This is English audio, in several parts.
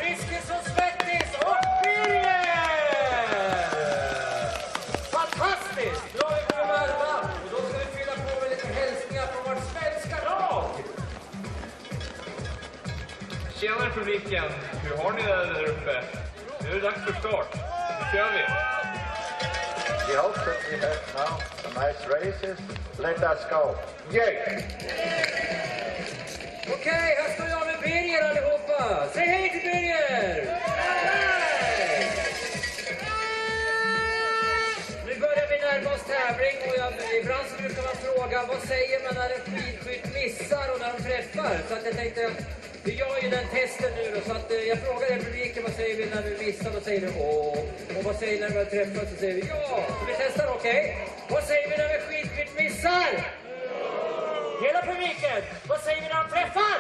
friskis och svettis och Birger! Fantastiskt! Då har vi kommit varva och då ska vi fylla på med lite hälsningar från vårt svenska lag. Tjena publiken, hur har ni det där uppe? Nu är det dags för start. Nu kör vi! We hope that we have now some nice races. Let us go. Yay! Okej, här står jag med Birger allihopa. Säg hej till Birger! Nu börjar vi närma oss tävling och ibland så brukar man fråga vad säger man när en skidskytt missar och när de träffar. Så att jag tänkte, vi gör ju den testen nu då, så att jag frågar er publiken vad säger vi när vi missar, då säger du åh. Och vad säger ni när vi träffar, så säger vi ja. Så vi testar, okej? Vad säger vi när en skidskytt missar? Hela publiken, vad säger vi när de träffar?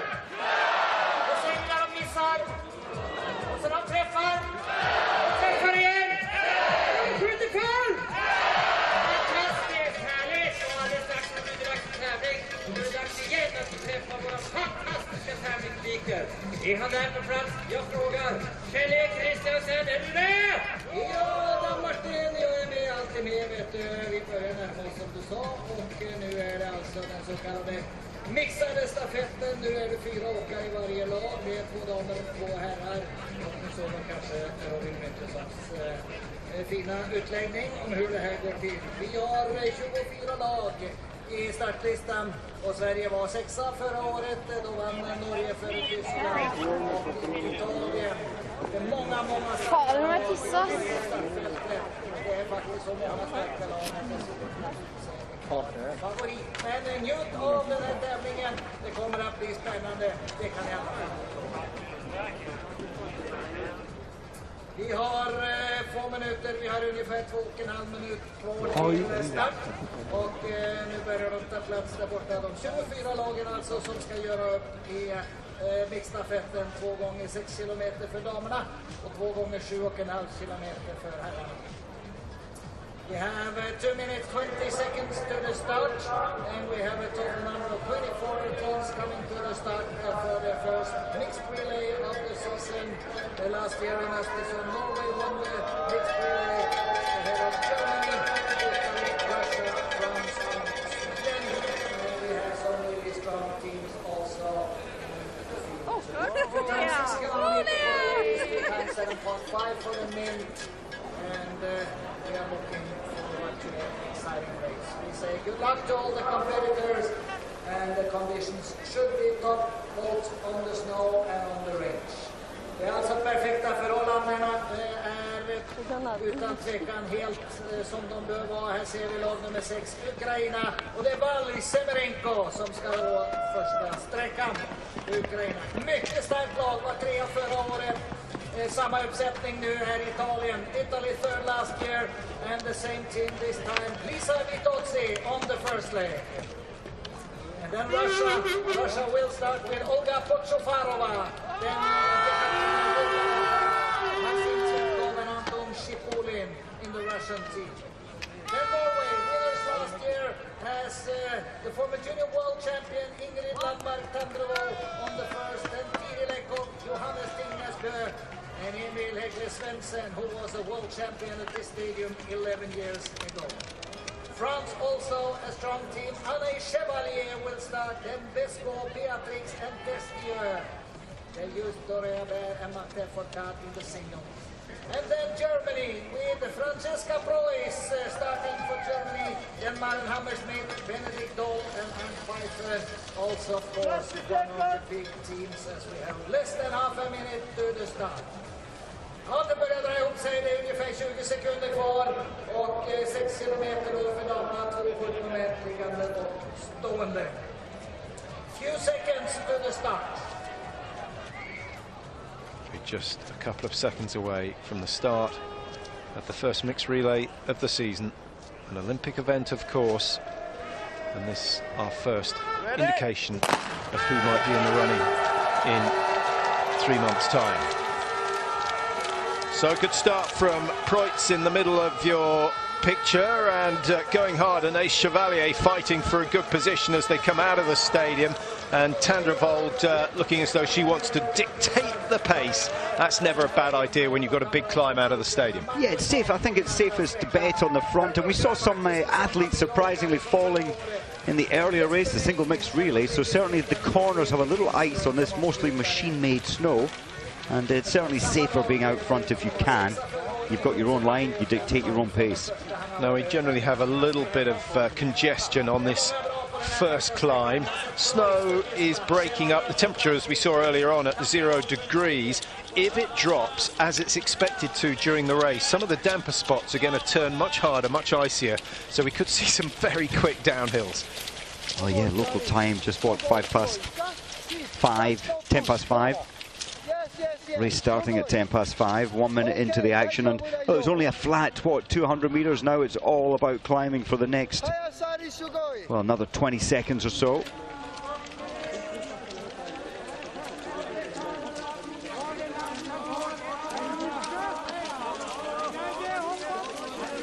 Vad säger vi när de missar? Och så de träffar? Träffar igen? Skjuter kvar! Fantastiskt, härligt! Och alldeles strax när det är dags för tävling, då är det dags igen att vi träffar våra fantastiska tävlingspubliker. Är han där på plats? Jag frågar. Kjell-Erik Kristiansen, är du med? Ja, Dan Martin, jag är med, alltid med, vet du. Vi börjar närma oss som du sa och nu är det alltså den så kallade mixade stafetten. Nu är det 4 åkare i varje lag. Det är 2 damer och 2 herrar. Och nu såg man kanske Robin Wintersons fina utläggning om hur det här går till. Vi har 24 lag i startlistan och Sverige var 6:a förra året. Då vann Norge före Tyskland och Italien. Det är många Faren kissas. det är faktiskt så många starka lag. Favorit. Men njut av den här tävlingen. Det kommer att bli spännande. Det kan jag alla. Vi har 2 minuter, vi har ungefär 2,5 minut kvar till start. Och nu börjar de ta plats där borta. De 24 lagen alltså som ska göra upp i mixstafetten 2 gånger 6 kilometer för damerna och 2 gånger 7,5 kilometer för herrarna. We have 2 minutes 20 seconds to the start, and we have a total number of 24 teams coming to the start for the first mixed relay of the season. Last year in Oestersund, Norway won the mixed relay ahead of Germany, Italy, Russia, France, and Sweden. And we have some really strong teams also. Time 7.5 for the men, and we are looking forward to an exciting race. We say good luck to all the competitors, and the conditions should be top, both on the snow and on the range. Det är alltså perfekta förhållandena. Det är utan tvekan helt som de bör vara. Här ser vi lag nummer 6, Ukraina. Och det är Valj Semerenko som ska gå första sträckan. Ukraina. Mycket starkt lag, var 3 förra året. Samma uppsättning nu här i Italien. Italy third last year and the same team this time. Lisa Vitozzi on the first leg. And then Russia will start with Olga Pochofarova. Then Maxim Tsetkov and Anton Shipulin in the Russian team. Then Norway, winners last year, has the former junior world champion Ingrid Landmark Tandrevo on the first, then Tiri Lekov, Johannes Tingnesbø, and Emil Hegle Svensson, who was a world champion at this stadium 11 years ago. France also a strong team. Anne Chevalier will start, then Besco, Beatrix and Destieux. They used Dorea Bear and Martin Fourcade in the single. And then Germany with Francesca Preuss starting for Germany. Then Maren Hammersmith, Benedikt Doll and Anne Pfeiffer. Also, of course, one of the big teams as we have less than half a minute to the start. Ja, det börjar dra ihop sig. Det är ungefär 20 sekunder kvar. Och 6 kilometer för damerna, 2,70 meter liggande och stående. Few seconds to the start. We're just a couple of seconds away from the start of the first mixed relay of the season. An Olympic event, of course. And this our first indication of who might be in the running in 3 months' time. So good start from Preuss in the middle of your picture and going hard, and Ace Chevalier fighting for a good position as they come out of the stadium. And Tandrevold looking as though she wants to dictate the pace. That's never a bad idea when you've got a big climb out of the stadium. Yeah, it's safe. I think it's safest to bet on the front. And we saw some athletes surprisingly falling in the earlier race, the single mixed relay. So certainly the corners have a little ice on this mostly machine-made snow. And it's certainly safer being out front if you can. You've got your own line, you dictate your own pace. Now, we generally have a little bit of congestion on this first climb. Snow is breaking up. The temperature, as we saw earlier on, at 0 degrees. If it drops as it's expected to during the race, some of the damper spots are going to turn much harder, much icier. So we could see some very quick downhills. Oh yeah, local time, just what, 10 past 5. Race starting at 5:10, 1 minute into the action, and well, it was only a flat, what, 200 meters. Now it's all about climbing for the next, well, another 20 seconds or so.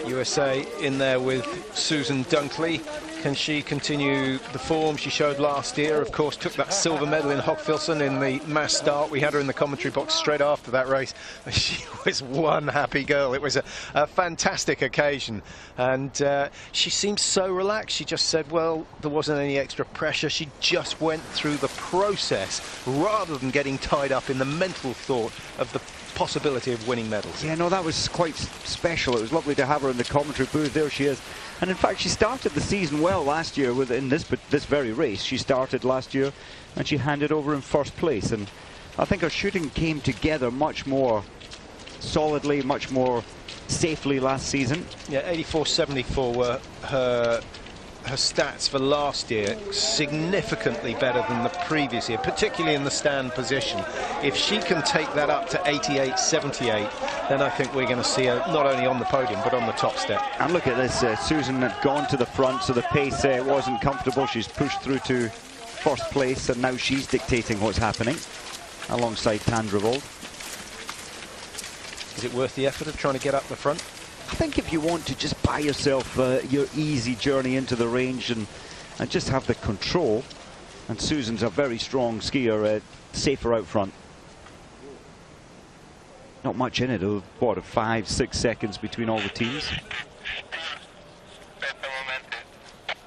USA in there with Susan Dunkley. Can she continue the form she showed last year? Of course, took that silver medal in Hochfilzen in the mass start. We had her in the commentary box straight after that race. She was one happy girl. It was a fantastic occasion. And she seemed so relaxed. She just said, well, there wasn't any extra pressure. She just went through the process rather than getting tied up in the mental thought of the possibility of winning medals. Yeah, no, that was quite special. It was lovely to have her in the commentary booth. There she is. And in fact, she started the season well last year in this very race. She started last year and she handed over in first place. And I think her shooting came together much more solidly, much more safely last season. Yeah, 84.74 were her stats for last year, significantly better than the previous year, particularly in the stand position. If she can take that up to 88.78, then I think we're going to see her not only on the podium but on the top step. And look at this, Susan had gone to the front, so the pace wasn't comfortable. She's pushed through to first place, and now she's dictating what's happening alongside Tandrevold. Is it worth the effort of trying to get up the front? I think if you want to just buy yourself your easy journey into the range and just have the control, and Susan's a very strong skier, safer out front. Not much in it, what, 5-6 seconds between all the teams.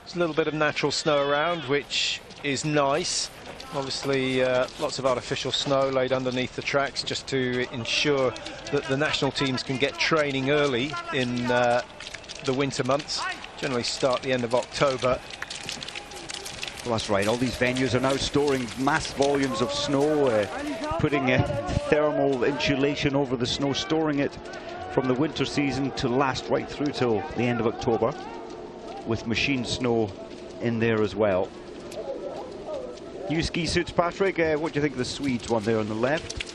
There's a little bit of natural snow around, which is nice. Obviously, lots of artificial snow laid underneath the tracks just to ensure that the national teams can get training early in the winter months. Generally start the end of October. Well, that's right. All these venues are now storing mass volumes of snow, putting thermal insulation over the snow, storing it from the winter season to last right through till the end of October, with machine snow in there as well. New ski suits, Patrick. What do you think of the Swedes one there on the left?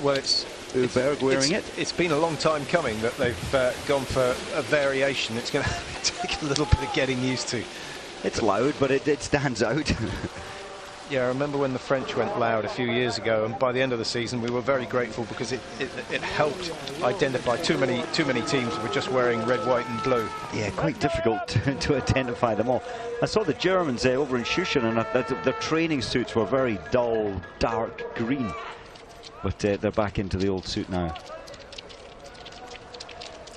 Well, it's Uberg wearing it. It's been a long time coming that they've gone for a variation. It's going to take a little bit of getting used to. It's loud, but it stands out. Yeah, I remember when the French went loud a few years ago, and by the end of the season we were very grateful because it helped identify too many teams who were just wearing red, white and blue. Yeah, quite difficult to identify them all. I saw the Germans over in Shushan, and their training suits were very dull, dark green. But they're back into the old suit now.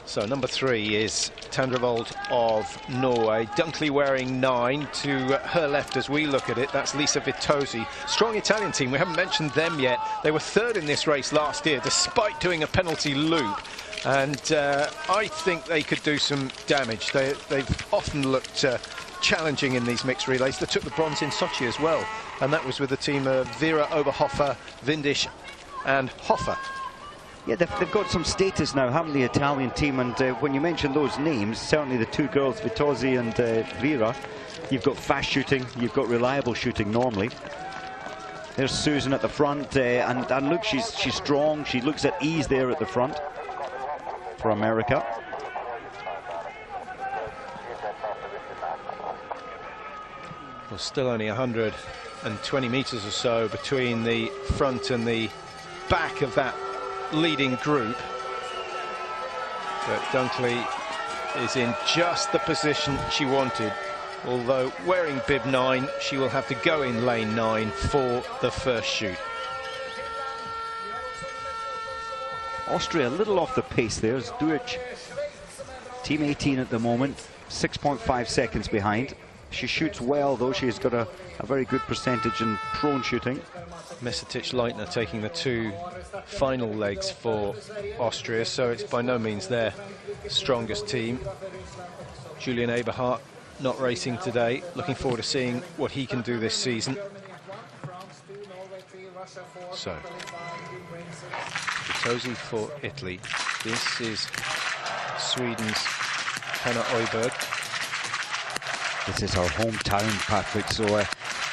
So number 3 is Tandrevold of Norway. Dunkley wearing 9. To her left as we look at it, that's Lisa Vitozzi. Strong Italian team, we haven't mentioned them yet. They were 3rd in this race last year despite doing a penalty loop. And I think they could do some damage. They've often looked challenging in these mixed relays. They took the bronze in Sochi as well. And that was with the team of Vera Oberhofer, Windisch and Hofer. Yeah, they've got some status now, haven't the Italian team? And when you mention those names, certainly the two girls, Vitozzi and Vera, you've got fast shooting, you've got reliable shooting normally. There's Susan at the front, and look, she's strong. She looks at ease there at the front for America. Well, still only 120 meters or so between the front and the back of that leading group, but Dunkley is in just the position she wanted. although wearing bib 9, she will have to go in lane 9 for the first shoot. Austria a little off the pace there. There's Duic, team 18 at the moment, 6.5 seconds behind. She shoots well, though. She's got a very good percentage in prone shooting. Mesetic-Leitner taking the 2 final legs for Austria, so it's by no means their strongest team. Julian Eberhardt not racing today. Looking forward to seeing what he can do this season. So, Vitozzi for Italy. This is Sweden's Hanna Oiberg. This is her hometown, Patrick, so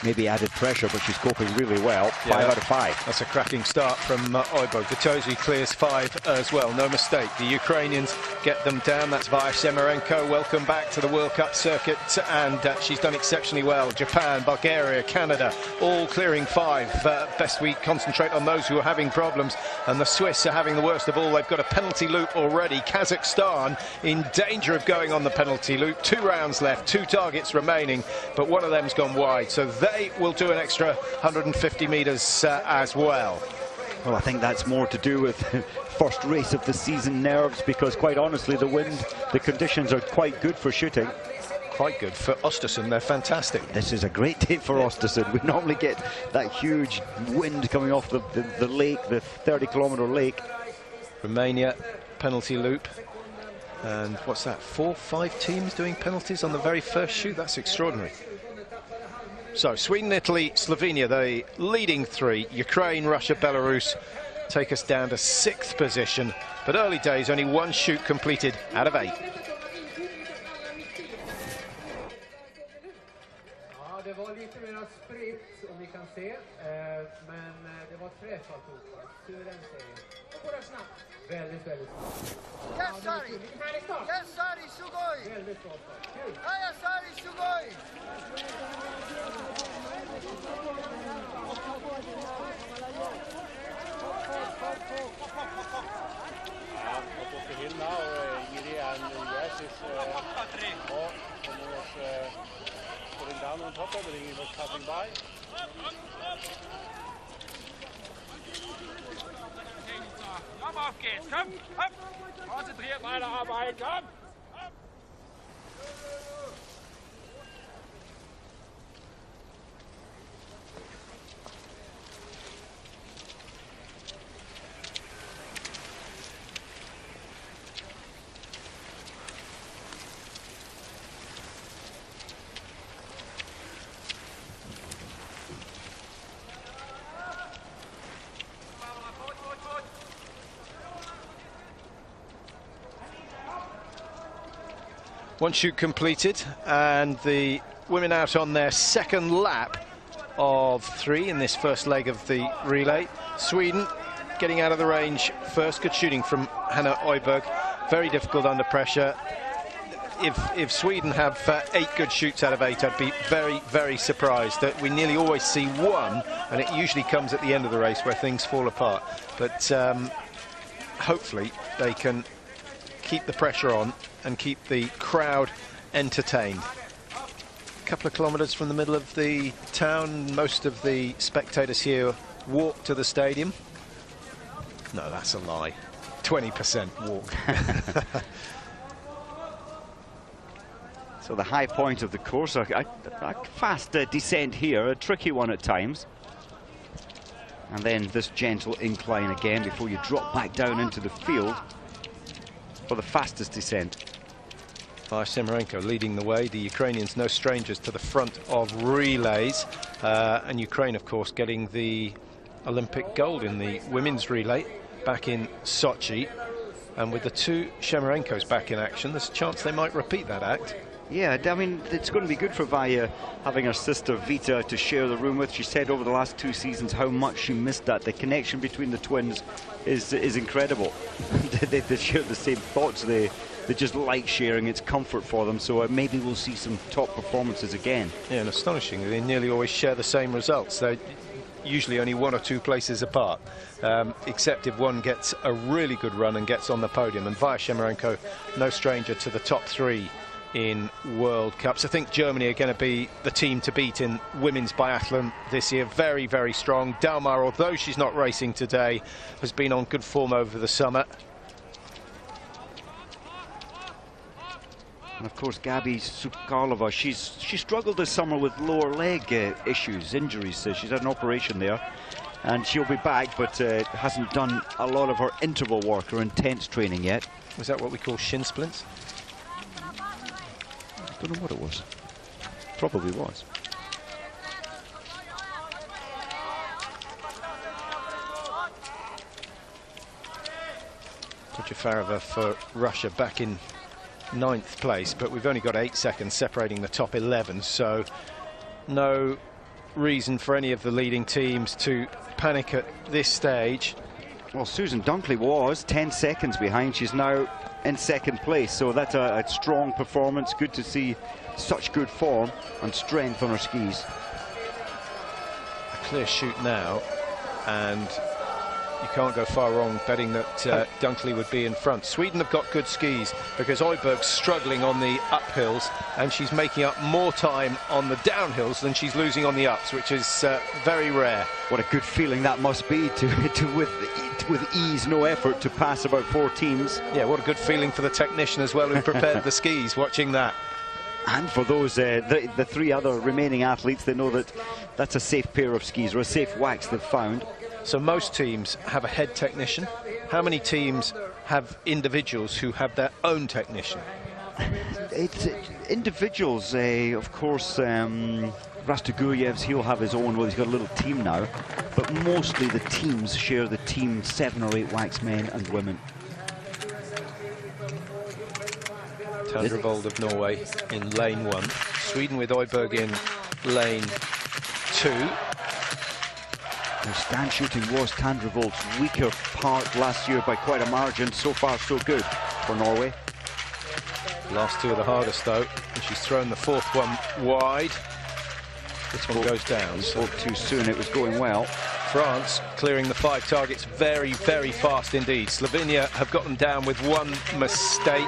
maybe added pressure, but she's coping really well. 5 out of 5. That's a cracking start from Oiberg. Vitozzi clears 5 as well, no mistake. The Ukrainians get them down. That's Vaya Semerenko. Welcome back to the World Cup circuit, and she's done exceptionally well. Japan, Bulgaria, Canada, all clearing 5. Best we concentrate on those who are having problems, and the Swiss are having the worst of all. They've got a penalty loop already. Kazakhstan in danger of going on the penalty loop. 2 rounds left, 2 targets remaining, but one of them's gone wide, so they will do an extra 150 metres as well. Well, I think that's more to do with first race of the season nerves, because quite honestly the wind, the conditions are quite good for shooting. Quite good for Oestersund. They're fantastic. This is a great day for Oestersund. We normally get that huge wind coming off the lake, the 30-kilometre lake. Romania, penalty loop. And what's that, 4, 5 teams doing penalties on the very first shoot? That's extraordinary. So Sweden, Italy, Slovenia, the leading 3. Ukraine, Russia, Belarus take us down to 6th position. But early days, only 1 shoot completed out of 8. Ja, det var lite mer spritt, om vi kan se. Men det var träff alltihopa. Suren säger. Och går det snabbt. Väldigt, väldigt snabbt. Yes, Sari! Yes, Sari, sugoi! Väldigt bra start. Kul! Hiya, Sari, sugoi! Putting down on top of it, he was passing by. Komm, auf geht's, komm, komm! Konzentriert weiterarbeiten, komm! One shoot completed, and the women out on their second lap of 3 in this first leg of the relay. Sweden getting out of the range first. Good shooting from Hanna Oiberg. Very difficult under pressure. If Sweden have 8 good shoots out of 8, I'd be very, very surprised. That we nearly always see 1, and it usually comes at the end of the race where things fall apart. But hopefully they can keep the pressure on and keep the crowd entertained. A couple of kilometres from the middle of the town. Most of the spectators here walk to the stadium. No, that's a lie. 20% walk. So the high point of the course, a fast descent here, a tricky one at times. And then this gentle incline again before you drop back down into the field for the fastest descent. Vaya Semerenko leading the way. The Ukrainians no strangers to the front of relays. And Ukraine, of course, getting the Olympic gold in the women's relay back in Sochi. And with the 2 Semerenkos back in action, there's a chance they might repeat that act. Yeah, I mean, it's going to be good for Vaya having her sister Vita to share the room with. She said over the last 2 seasons how much she missed that. The connection between the twins is incredible. they share the same thoughts. They just like sharing. It's comfort for them. So maybe we'll see some top performances again. Yeah, and astonishingly, they nearly always share the same results. They're usually only 1 or 2 places apart, except if one gets a really good run and gets on the podium. And Vaya Semerenko, no stranger to the top 3 in World Cups. I think Germany are going to be the team to beat in women's biathlon this year. Very, very strong. Dalmar, although she's not racing today, has been on good form over the summer. And of course, Gabi Sukalova, she struggled this summer with lower leg issues, injuries. She's had an operation there, and she'll be back, but hasn't done a lot of her interval work or intense training yet. Was that what we call shin splints? I don't know what it was. Probably was. Farova for Russia back in 9th place, but we've only got 8 seconds separating the top 11, so no reason for any of the leading teams to panic at this stage. Well, Susan Dunkley was 10 seconds behind. She's now in 2nd place, so that's a strong performance. Good to see such good form and strength on her skis. A clear shoot now, and you can't go far wrong betting that Dunkley would be in front. Sweden have got good skis because Oiberg's struggling on the uphills, and she's making up more time on the downhills than she's losing on the ups, which is very rare. What a good feeling that must be with ease, no effort, to pass about 4 teams. Yeah, what a good feeling for the technician as well who prepared the skis watching that. And for those, the 3 other remaining athletes, they know that that's a safe pair of skis, or a safe wax they've found. So most teams have a head technician. How many teams have individuals who have their own technician? It's individuals, of course. Rastoguyev's, he'll have his own. Well, he's got a little team now, but mostly the teams share the team, 7 or 8 wax men and women. Tandrevold of Norway in lane 1. Sweden with Oiberg in lane 2. The stand shooting was Tandrevold's weaker part last year by quite a margin. So far, so good for Norway. Last 2 are the hardest, though. And she's thrown the 4th one wide. This one goes down. Spoke too soon. It was going well. France clearing the 5 targets very, very fast indeed. Slovenia have got them down with 1 mistake.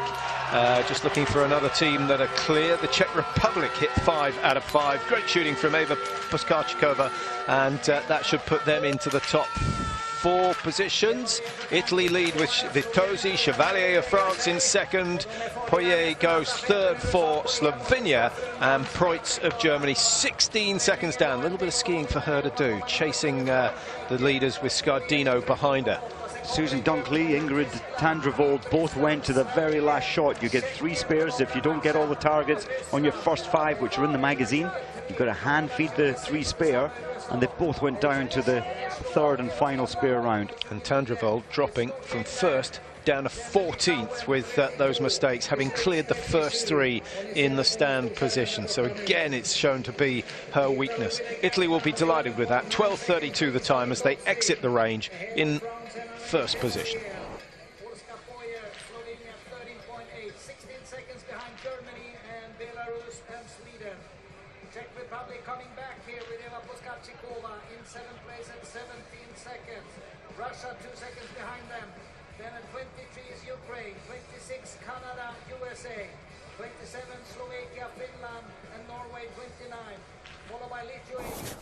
Just looking for another team that are clear. The Czech Republic hit 5 out of 5. Great shooting from Eva Puskarchikova, and that should put them into the top 4 positions. Italy lead with Vitosi, Chevalier of France in 2nd. Poirier goes 3rd for Slovenia, and Preutz of Germany 16 seconds down. A little bit of skiing for her to do, chasing the leaders with Scardino behind her. Susan Dunkley, Ingrid Tandrevold both went to the very last shot. You get 3 spares if you don't get all the targets on your first 5, which are in the magazine. You've got to hand feed the 3 spare, and they both went down to the 3rd and final spare round. And Tandrevold dropping from 1st down to 14th with those mistakes, having cleared the first 3 in the stand position. So again, it's shown to be her weakness. Italy will be delighted with that. 12:32 the time as they exit the range in 1st position. Slovenia 13.8, 16 seconds behind Germany and Belarus and Sweden. Czech Republic coming back here with Eva Puskarchikova in 7th place at 17 seconds. Russia 2 seconds behind them. Then at 23 is Ukraine, 26 Canada, USA, 27 Slovakia, Finland, and Norway 29, followed by Lithuania.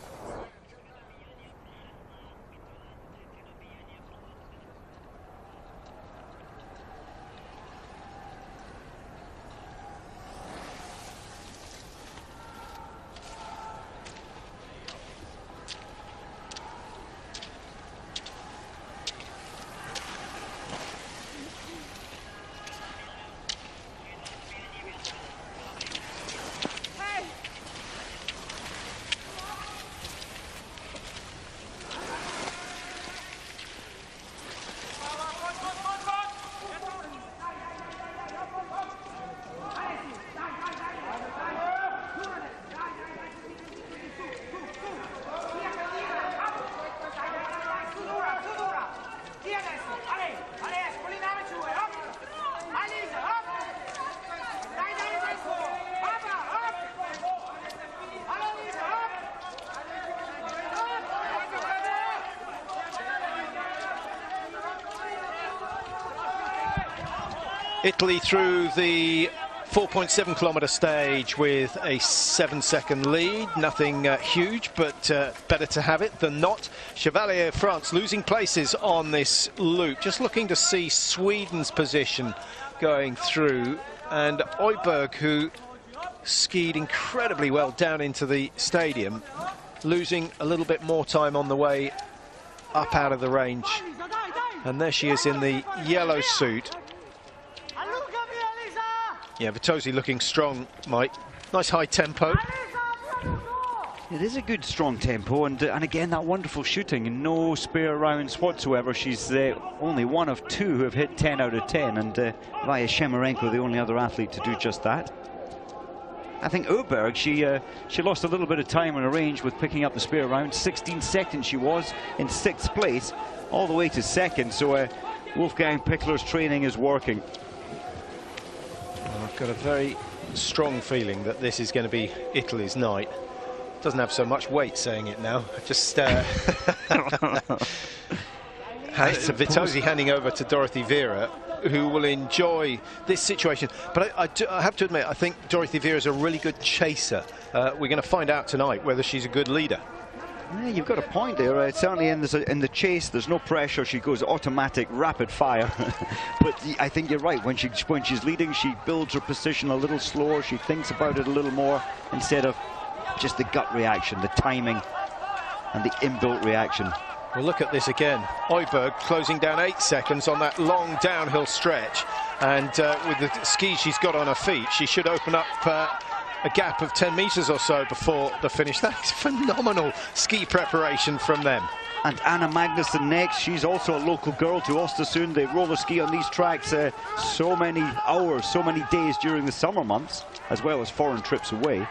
Italy through the 4.7 kilometre stage with a 7-second lead. Nothing huge, but better to have it than not. Chevalier France losing places on this loop. Just looking to see Sweden's position going through. And Oiberg, who skied incredibly well down into the stadium, losing a little bit more time on the way up out of the range. And there she is in the yellow suit. Yeah, Vitozzi looking strong, Mike. Nice high tempo. It is a good strong tempo, and again that wonderful shooting and no spare rounds whatsoever. She's only one of two who have hit 10 out of 10, and Vaya Shemerenko the only other athlete to do just that. I think Oberg, she lost a little bit of time on a range with picking up the spare round. 16 seconds she was in 6th place, all the way to 2nd. So Wolfgang Pichler's training is working. Well, I've got a very strong feeling that this is going to be Italy's night. Doesn't have so much weight saying it now. Just Vitozzi handing over to Dorothy Vera, who will enjoy this situation. But I have to admit, I think Dorothy Vera is a really good chaser. We're going to find out tonight whether she's a good leader. Yeah, you've got a point there. Certainly in the chase, there's no pressure. She goes automatic, rapid fire. But I think you're right. When she's leading, she builds her position a little slower. She thinks about it a little more instead of just the gut reaction, the timing, and the inbuilt reaction. Well, look at this again. Oiberg closing down 8 seconds on that long downhill stretch, and with the skis she's got on her feet, she should open up a gap of 10 meters or so before the finish. That's phenomenal ski preparation from them. And Anna Magnusson next. She's also a local girl to Oestersund. They roller ski on these tracks so many hours, so many days during the summer months, as well as foreign trips away.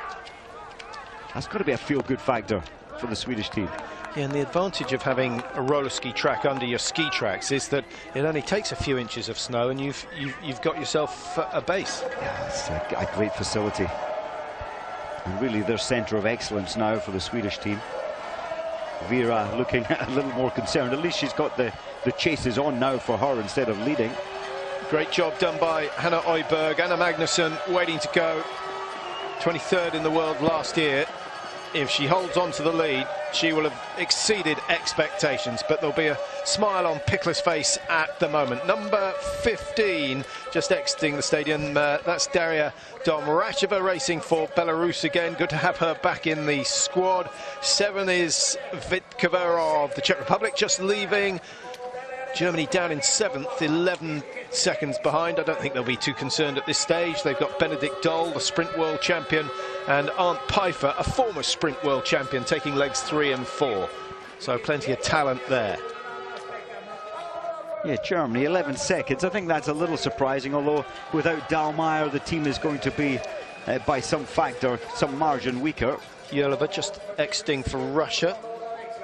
That's got to be a feel-good factor for the Swedish team. Yeah, and the advantage of having a roller ski track under your ski tracks is that it only takes a few inches of snow and you've got yourself a base. Yeah, it's a great facility. And really their centre of excellence now for the Swedish team. Vera looking a little more concerned. At least she's got the chases on now for her instead of leading. Great job done by Hanna Oiberg. Anna Magnusson waiting to go. 23rd in the world last year. If she holds on to the lead, she will have exceeded expectations, but there'll be a smile on Pichler's face at the moment. Number 15 just exiting the stadium. That's Daria Domracheva racing for Belarus again. Good to have her back in the squad. 7 is Vitkova of the Czech Republic just leaving. Germany down in 7th, 11 seconds behind. I don't think they'll be too concerned at this stage. They've got Benedikt Doll, the sprint world champion, and Arndt Pfeiffer, a former sprint world champion, taking legs 3 and 4. So plenty of talent there. Yeah, Germany, 11 seconds. I think that's a little surprising, although without Dahlmeier, the team is going to be, by some factor, some margin weaker. Yelova just exiting for Russia.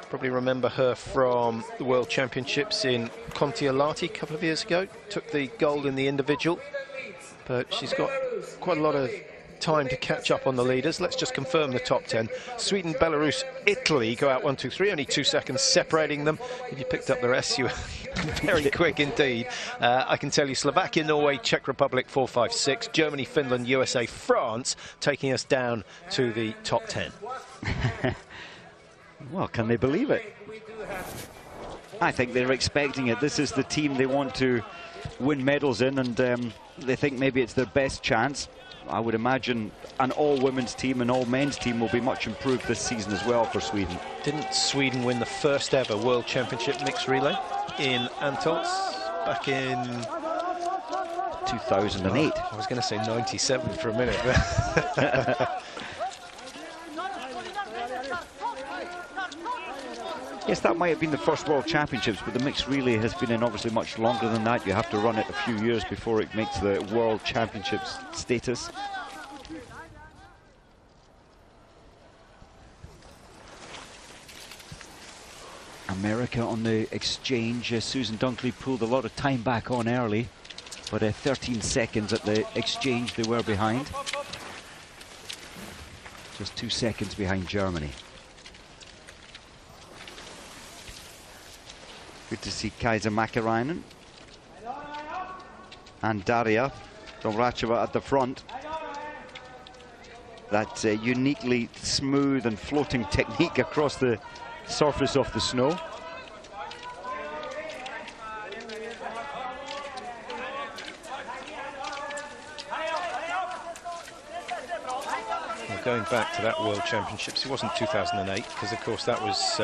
Probably remember her from the World Championships in Kontiolahti a couple of years ago. Took the gold in the individual, but she's got quite a lot of time to catch up on the leaders. Let's just confirm the top 10. Sweden, Belarus, Italy go out 1, 2, 3. Only 2 seconds separating them. If you picked up the rest, you were very quick indeed. I can tell you Slovakia, Norway, Czech Republic 4, 5, 6. Germany, Finland, USA, France taking us down to the top 10. Well, can they believe it? I think they're expecting it. This is the team they want to win medals in, and they think maybe it's their best chance. I would imagine an all-women's team and all-men's team will be much improved this season as well for Sweden. Didn't Sweden win the first ever World Championship mixed relay in Antolz back in 2008? Oh, I was going to say 97 for a minute. Yes, that might have been the first World Championships, but the mixed relay has been in obviously much longer than that. You have to run it a few years before it makes the World Championships status. America on the exchange. Susan Dunkley pulled a lot of time back on early, but 13 seconds at the exchange they were behind. Just 2 seconds behind Germany. Good to see Kaisa Mäkäräinen and Daria Domracheva at the front. that uniquely smooth and floating technique across the surface of the snow. Going back to that World Championships, it wasn't 2008 because, of course, that was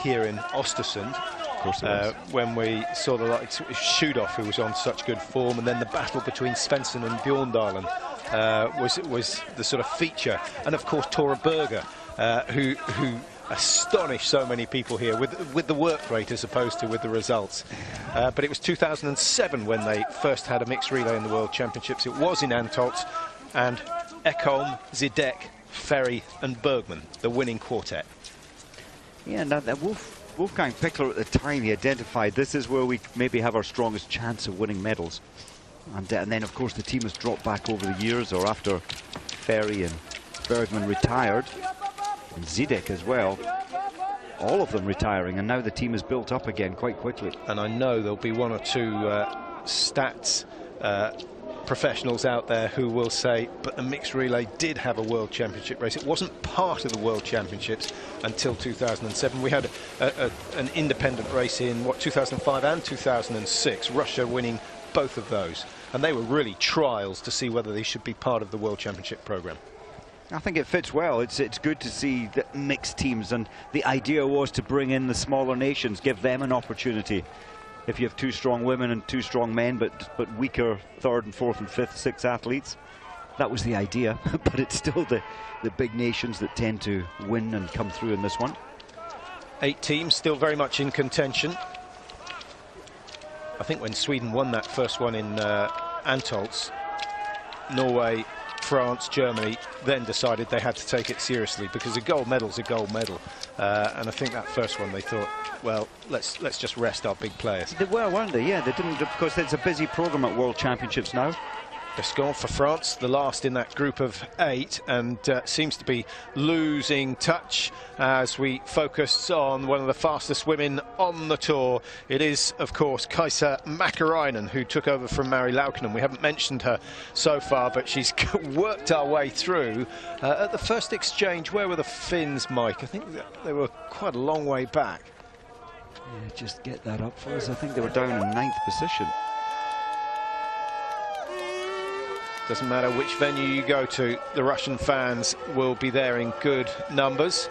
here in Oestersund. Of course it was. When we saw the likes of Schudoff, who was on such good form, and then the battle between Svensson and Bjorndalen was the sort of feature, and of course Tora Berger, who astonished so many people here with the work rate as opposed to with the results. But it was 2007 when they first had a mixed relay in the World Championships. It was in Antolz, and Ekholm, Zidek, Ferry and Bergman, the winning quartet. Yeah, now that Wolfgang Pichler at the time, he identified this is where we maybe have our strongest chance of winning medals. And then, of course, the team has dropped back over the years, or after Ferry and Bergman retired, and Zidek as well, all of them retiring, and now the team is built up again quite quickly. And I know there'll be one or two stats professionals out there who will say, but the mixed relay did have a World Championship race. It wasn't part of the World Championships until 2007. We had an independent race in, 2005 and 2006, Russia winning both of those. And they were really trials to see whether they should be part of the World Championship programme. I think it fits well. It's good to see the mixed teams, and the idea was to bring in the smaller nations, give them an opportunity. If you have two strong women and two strong men, but weaker third and fourth and fifth, sixth athletes, that was the idea. But it's still the big nations that tend to win and come through in this one. 8 teams still very much in contention. I think when Sweden won that first one in Antolz, Norway, France, Germany then decided they had to take it seriously, because a gold medal's a gold medal. And I think that first one they thought, well, let's just rest our big players. They were, weren't they? Yeah, they didn't, because it's a busy programme at World Championships now. Escon for France, the last in that group of 8, and seems to be losing touch as we focus on one of the fastest women on the tour. It is, of course, Kaisa Mäkäräinen, who took over from Mari Laukkanen. We haven't mentioned her so far, but she's worked our way through. At the first exchange, where were the Finns, Mike? I think they were quite a long way back. Yeah, just get that up for us. I think they were down in 9th position. Doesn't matter which venue you go to, the Russian fans will be there in good numbers.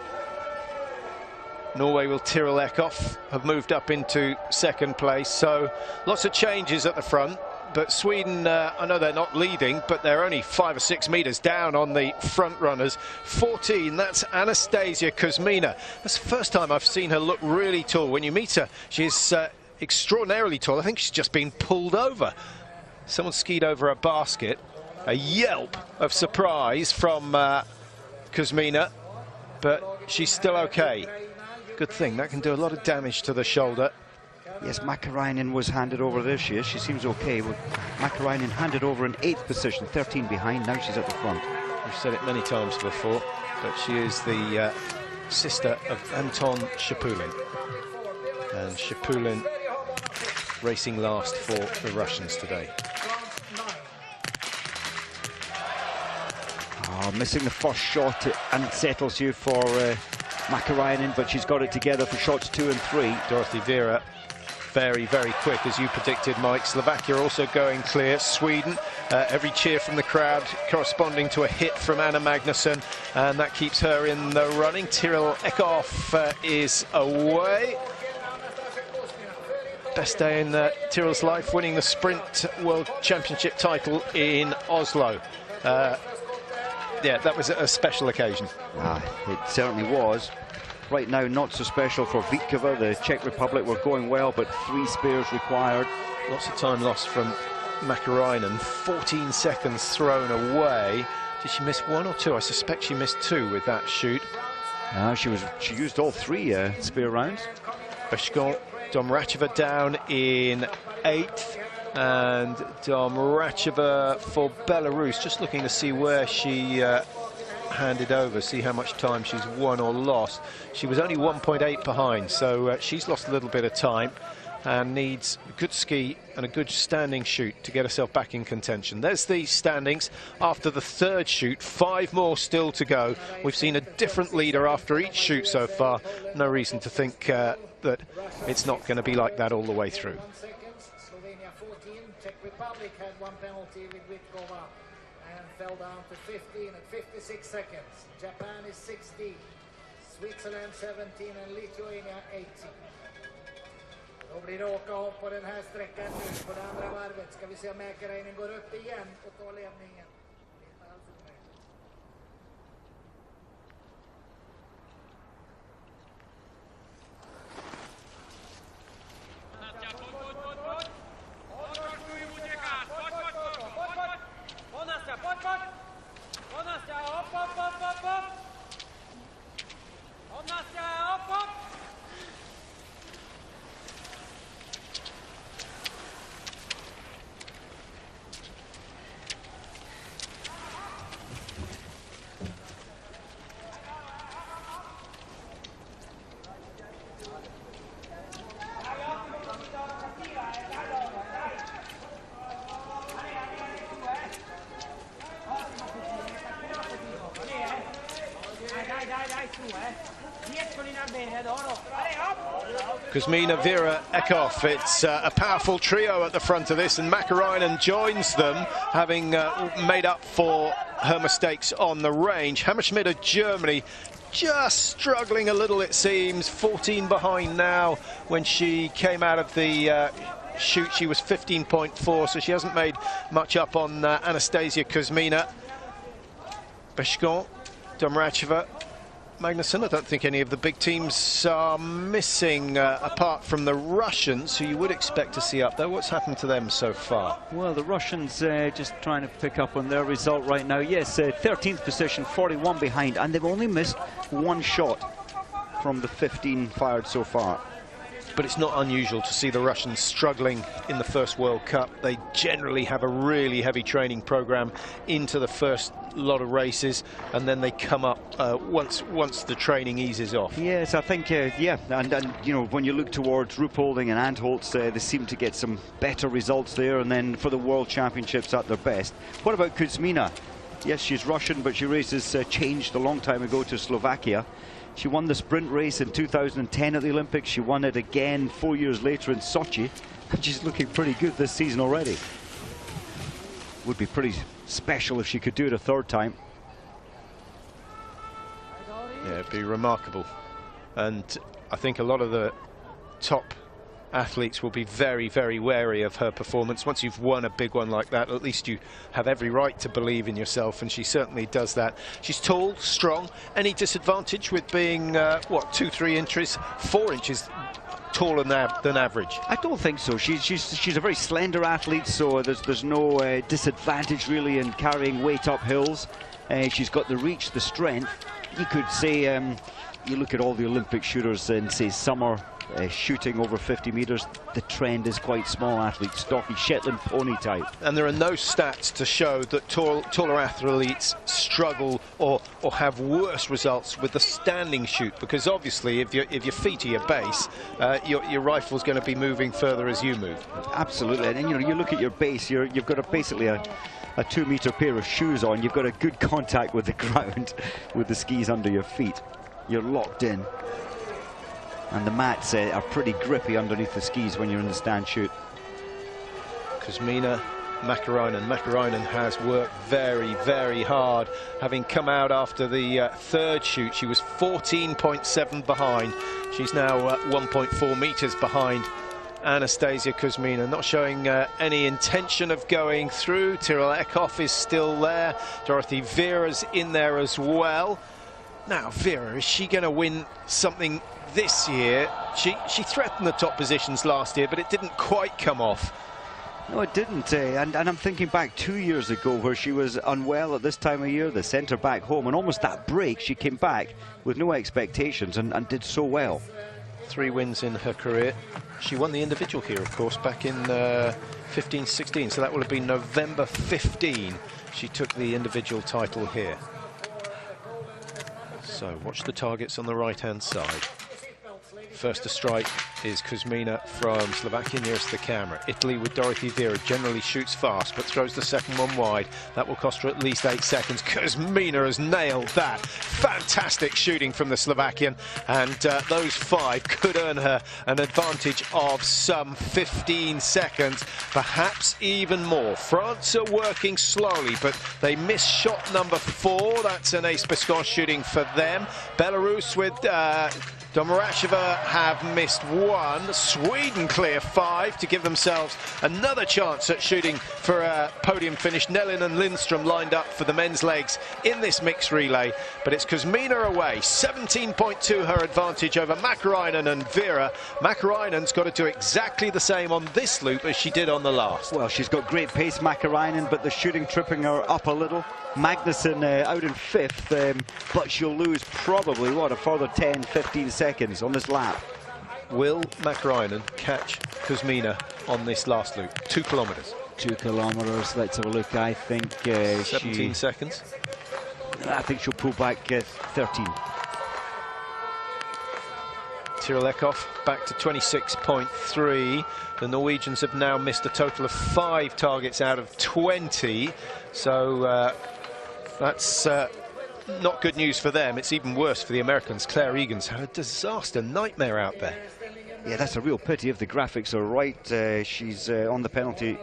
Norway will Tyrrell Eckhoff have moved up into 2nd place, so lots of changes at the front. But Sweden, I know they're not leading, but they're only 5 or 6 metres down on the front runners. 14, that's Anastasia Kuzmina. That's the first time I've seen her look really tall. When you meet her, she's extraordinarily tall. I think she's just been pulled over. Someone skied over a basket. A yelp of surprise from Kuzmina, but she's still okay. Good thing, that can do a lot of damage to the shoulder. Yes, Mäkäräinen was handed over. There she is. She seems okay. Mäkäräinen handed over in 8th position, 13 behind. Now she's at the front. We've said it many times before, but she is the sister of Anton Shapulin. And Shapulin racing last for the Russians today. Oh, missing the first shot, it unsettles you for Mäkäräinen, but she's got it together for shots 2 and 3. Dorothy Vera, very, very quick, as you predicted, Mike. Slovakia also going clear. Sweden, every cheer from the crowd corresponding to a hit from Anna Magnusson, and that keeps her in the running. Tyrrell Eckhoff is away. Best day in Tyrrell's life, winning the Sprint World Championship title in Oslo. Yeah, that was a special occasion. It certainly was. Right now, not so special for Vitkova. The Czech Republic were going well, but 3 spares required. Lots of time lost from Mäkäräinen. 14 seconds thrown away. Did she miss 1 or 2? I suspect she missed 2 with that shoot. She used all 3 spare rounds. Bashkon, Domracheva down in 8th. And Domracheva for Belarus, just looking to see where she handed over, see how much time she's won or lost. She was only 1.8 behind, so she's lost a little bit of time. and needs a good ski and a good standing shoot to get herself back in contention. There's the standings after the third shoot. 5 more still to go. We've seen a different leader after each shoot so far. No reason to think that it's not going to be like that all the way through. Slovenia 14, Czech Republic had 1 penalty with Witkova and fell down to 15 at 56 seconds. Japan is 16, Switzerland 17 and Lithuania 18. Då blir det åka hopp på den här sträckan nu på det andra varvet. Ska vi se om Mäkäräinen går upp igen och tar ledningen. Kuzmina, Vera, Eckhoff. It's a powerful trio at the front of this, and Mäkäräinen joins them, having made up for her mistakes on the range. Hammerschmidt of Germany just struggling a little, it seems. 14 behind now. When she came out of the shoot, she was 15.4, so she hasn't made much up on Anastasia Kuzmina. Beshkon, Domracheva, Magnusson. I don't think any of the big teams are missing, apart from the Russians, who you would expect to see up there. What's happened to them so far? Well, the Russians just trying to pick up on their result right now. Yes, 13th position, 41 behind, and they've only missed 1 shot from the 15 fired so far. But it's not unusual to see the Russians struggling in the first World Cup. They generally have a really heavy training program into the first lot of races, and then they come up once the training eases off. Yes, I think, yeah, and you know, when you look towards Ruhpolding and Antholz, they seem to get some better results there, and then for the World Championships at their best. What about Kuzmina? Yes, she's Russian, but she races changed a long time ago to Slovakia. She won the sprint race in 2010 at the Olympics. She won it again 4 years later in Sochi. And she's looking pretty good this season already. Would be pretty special if she could do it a 3rd time. Yeah, it'd be remarkable. And I think a lot of the top athletes will be very, very wary of her performance. Once you've won a big one like that, at least you have every right to believe in yourself, and she certainly does that. She's tall, strong. Any disadvantage with being, what, 2-3 inches, 4 inches taller than average? I don't think so. She's a very slender athlete, so there's no disadvantage really in carrying weight up hills. She's got the reach, the strength. You could say, you look at all the Olympic shooters and say summer shooting over 50 meters, the trend is quite small athletes, stocky Shetland pony type. And there are no stats to show that taller athletes struggle or have worse results with the standing shoot, because obviously if your feet are your base, your rifle's going to be moving further as you move. Absolutely, and you know, you look at your base, you've got basically a 2-meter pair of shoes on. You've got a good contact with the ground with the skis under your feet. You're locked in. And the mats are pretty grippy underneath the skis when you're in the stand shoot. Kuzmina, Mäkäräinen. Mäkäräinen has worked very, very hard. Having come out after the 3rd shoot, she was 14.7 behind. She's now 1.4 meters behind Anastasia Kuzmina. Not showing any intention of going through. Tyrell Eckhoff is still there. Dorothy Vera's in there as well. Now, Vera, is she going to win something this year? She threatened the top positions last year, but it didn't quite come off. No, it didn't. And I'm thinking back 2 years ago where she was unwell at this time of year, the centre back home, and almost that break she came back with no expectations and did so well. 3 wins in her career. She won the individual here, of course, back in 15-16, so that will have been November 15. She took the individual title here. So watch the targets on the right-hand side. First to strike, is Kuzmina from Slovakia, nearest the camera. Italy with Dorothy Vera generally shoots fast, but throws the second one wide. That will cost her at least 8 seconds. Kuzmina has nailed that. Fantastic shooting from the Slovakian, and those 5 could earn her an advantage of some 15 seconds, perhaps even more. France are working slowly, but they miss shot number 4. That's an ace Biscon shooting for them. Belarus with Domracheva have missed 1. Sweden clear 5 to give themselves another chance at shooting for a podium finish. Nellin and Lindström lined up for the men's legs in this mixed relay, but it's Kuzmina away. 17.2 her advantage over Mäkäräinen and Vera. Mäkäräinen's got to do exactly the same on this loop as she did on the last. Well, she's got great pace, Mäkäräinen, but the shooting tripping her up a little. Magnussen out in 5th, but she'll lose probably, what, a further 10-15 seconds on this lap. Will Mäkäräinen catch Kuzmina on this last loop? 2 kilometres. 2 kilometres, let's have a look. I think 17 seconds. I think she'll pull back 13. Tyrell Eckhoff back to 26.3. The Norwegians have now missed a total of 5 targets out of 20. So that's not good news for them. It's even worse for the Americans. Claire Egan's had a disaster nightmare out there. Yeah, that's a real pity if the graphics are right. She's on the penalty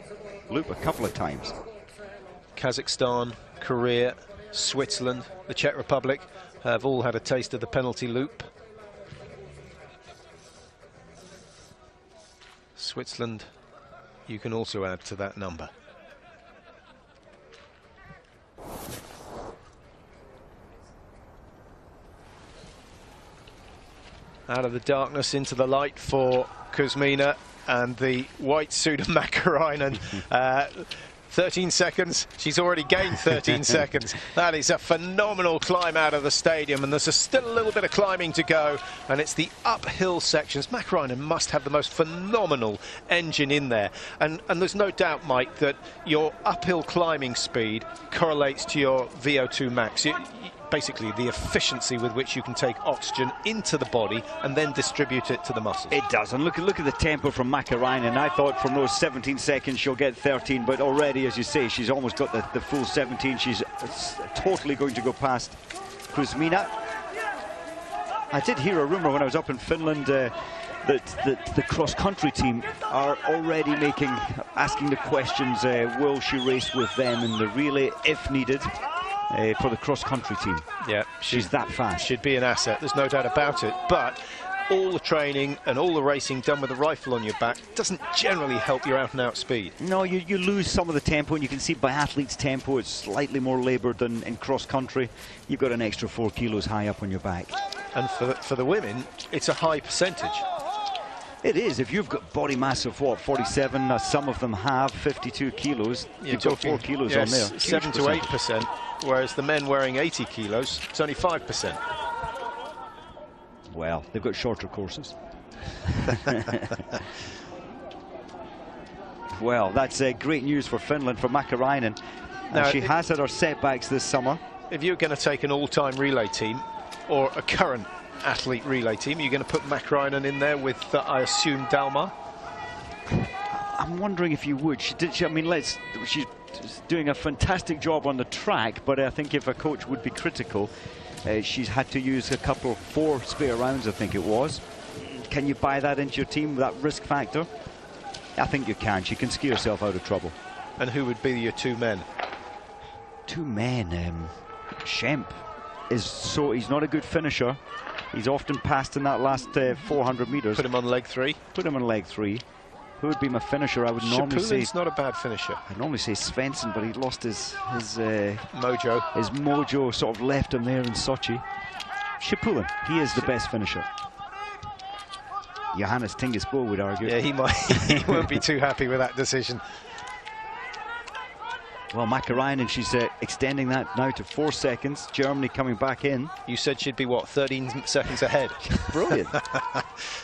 loop a couple of times. Kazakhstan, Korea, Switzerland, the Czech Republic have all had a taste of the penalty loop. Switzerland, you can also add to that number. Out of the darkness into the light for Kuzmina and the white suit of Mäkäräinen. 13 seconds. She's already gained 13 seconds. That is a phenomenal climb out of the stadium, and there's still a little bit of climbing to go, and it's the uphill sections. Mäkäräinen must have the most phenomenal engine in there, and there's no doubt, Mike, that your uphill climbing speed correlates to your VO2 max. Basically the efficiency with which you can take oxygen into the body and then distribute it to the muscles. It does, and look at the tempo from Mäkäräinen. I thought from those 17 seconds she'll get 13, but already, as you say, she's almost got the full 17. She's totally going to go past Kuzmina. I did hear a rumour when I was up in Finland that the cross-country team are already asking the questions, will she race with them in the relay if needed? For the cross-country team. Yeah, she's that fast. She'd be an asset, there's no doubt about it, but all the training and all the racing done with a rifle on your back doesn't generally help your out-and-out speed. No, you lose some of the tempo, and you can see biathletes' tempo, it's slightly more laboured than in cross-country. You've got an extra 4 kilos high up on your back. And for the women, it's a high percentage. It is. If you've got body mass of, what, 47, some of them have 52 kilos, you've got 4 kilos on there. 7 to 8%, whereas the men wearing 80 kilos, it's only 5%. Well, they've got shorter courses. Well, that's great news for Finland, for Mäkäräinen. Now, she has had her setbacks this summer. If you're going to take an all-time relay team, or a current athlete relay team, you're going to put Mäkäräinen in there with, I assume, Dalmar? I'm wondering if you would. She's doing a fantastic job on the track, but I think if a coach would be critical, she's had to use 4 spare rounds, I think it was. Can you buy that into your team, that risk factor? I think you can. She can ski herself out of trouble. And who would be your 2 men? 2 men. Schemp he's not a good finisher. He's often passed in that last 400 meters. Put him on leg 3. Put him on leg 3. Who would be my finisher? I would normally say. Shapulin's not a bad finisher. I'd normally say Svensson, but he lost his mojo. His mojo sort of left him there in Sochi. Shapulin, he is the best finisher. Johannes Tingesbo would argue. Yeah, he won't be too happy with that decision. Well, Mäkäräinen, she's extending that now to 4 seconds. Germany coming back in. You said she'd be, what, 13 seconds ahead? Brilliant.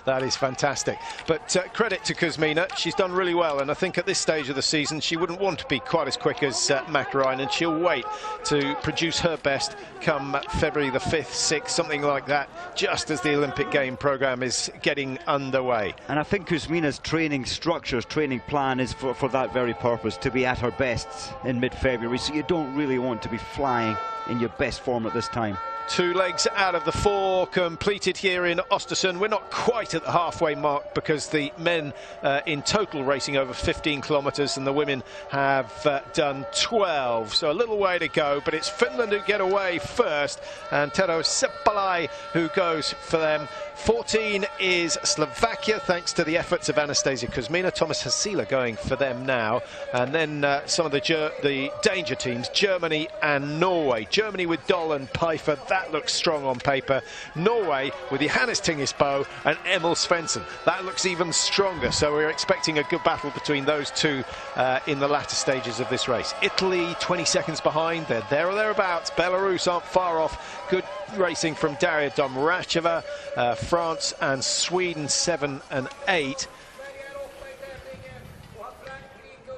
That is fantastic. But credit to Kuzmina. She's done really well, and I think at this stage of the season she wouldn't want to be quite as quick as Mäkäräinen. She'll wait to produce her best come February the 5th, 6th, something like that, just as the Olympic game programme is getting underway. And I think Kuzmina's training structures, training plan is for that very purpose, to be at her best in mid-February, so you don't really want to be flying in your best form at this time. 2 legs out of the 4 completed here in Oestersund. We're not quite at the halfway mark because the men in total racing over 15 kilometres and the women have done 12. So a little way to go, but it's Finland who get away first and Tero Seppälä who goes for them. 14 is Slovakia, thanks to the efforts of Anastasia Kuzmina. Thomas Hasila going for them now. And then some of the danger teams, Germany and Norway. Germany with Doll and Pfeiffer, that looks strong on paper. Norway with Johannes Tingesbo and Emil Svensson. That looks even stronger, so we're expecting a good battle between those two in the latter stages of this race. Italy 20 seconds behind, they're there or thereabouts. Belarus aren't far off. Good racing from Daria Domracheva. France and Sweden 7 and 8.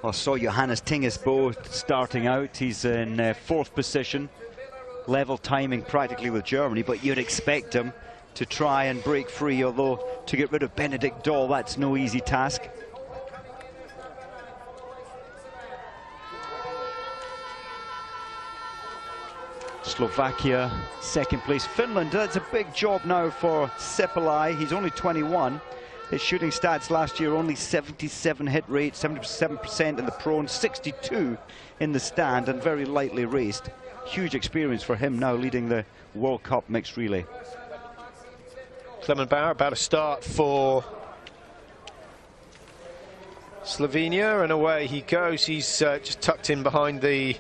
I saw Johannes Tingesbo starting out. He's in 4th position, level timing practically with Germany, but you'd expect him to try and break free, although to get rid of Benedikt Dahl, that's no easy task. Slovakia 2nd place. Finland, that's a big job now for Seppälä. He's only 21. His shooting stats last year, only 77 hit rate, 77% in the prone, 62 in the stand, and very lightly raced. Huge experience for him now leading the World Cup mixed relay. Clement Bauer about to start for Slovenia, and away he goes. He's just tucked in behind the,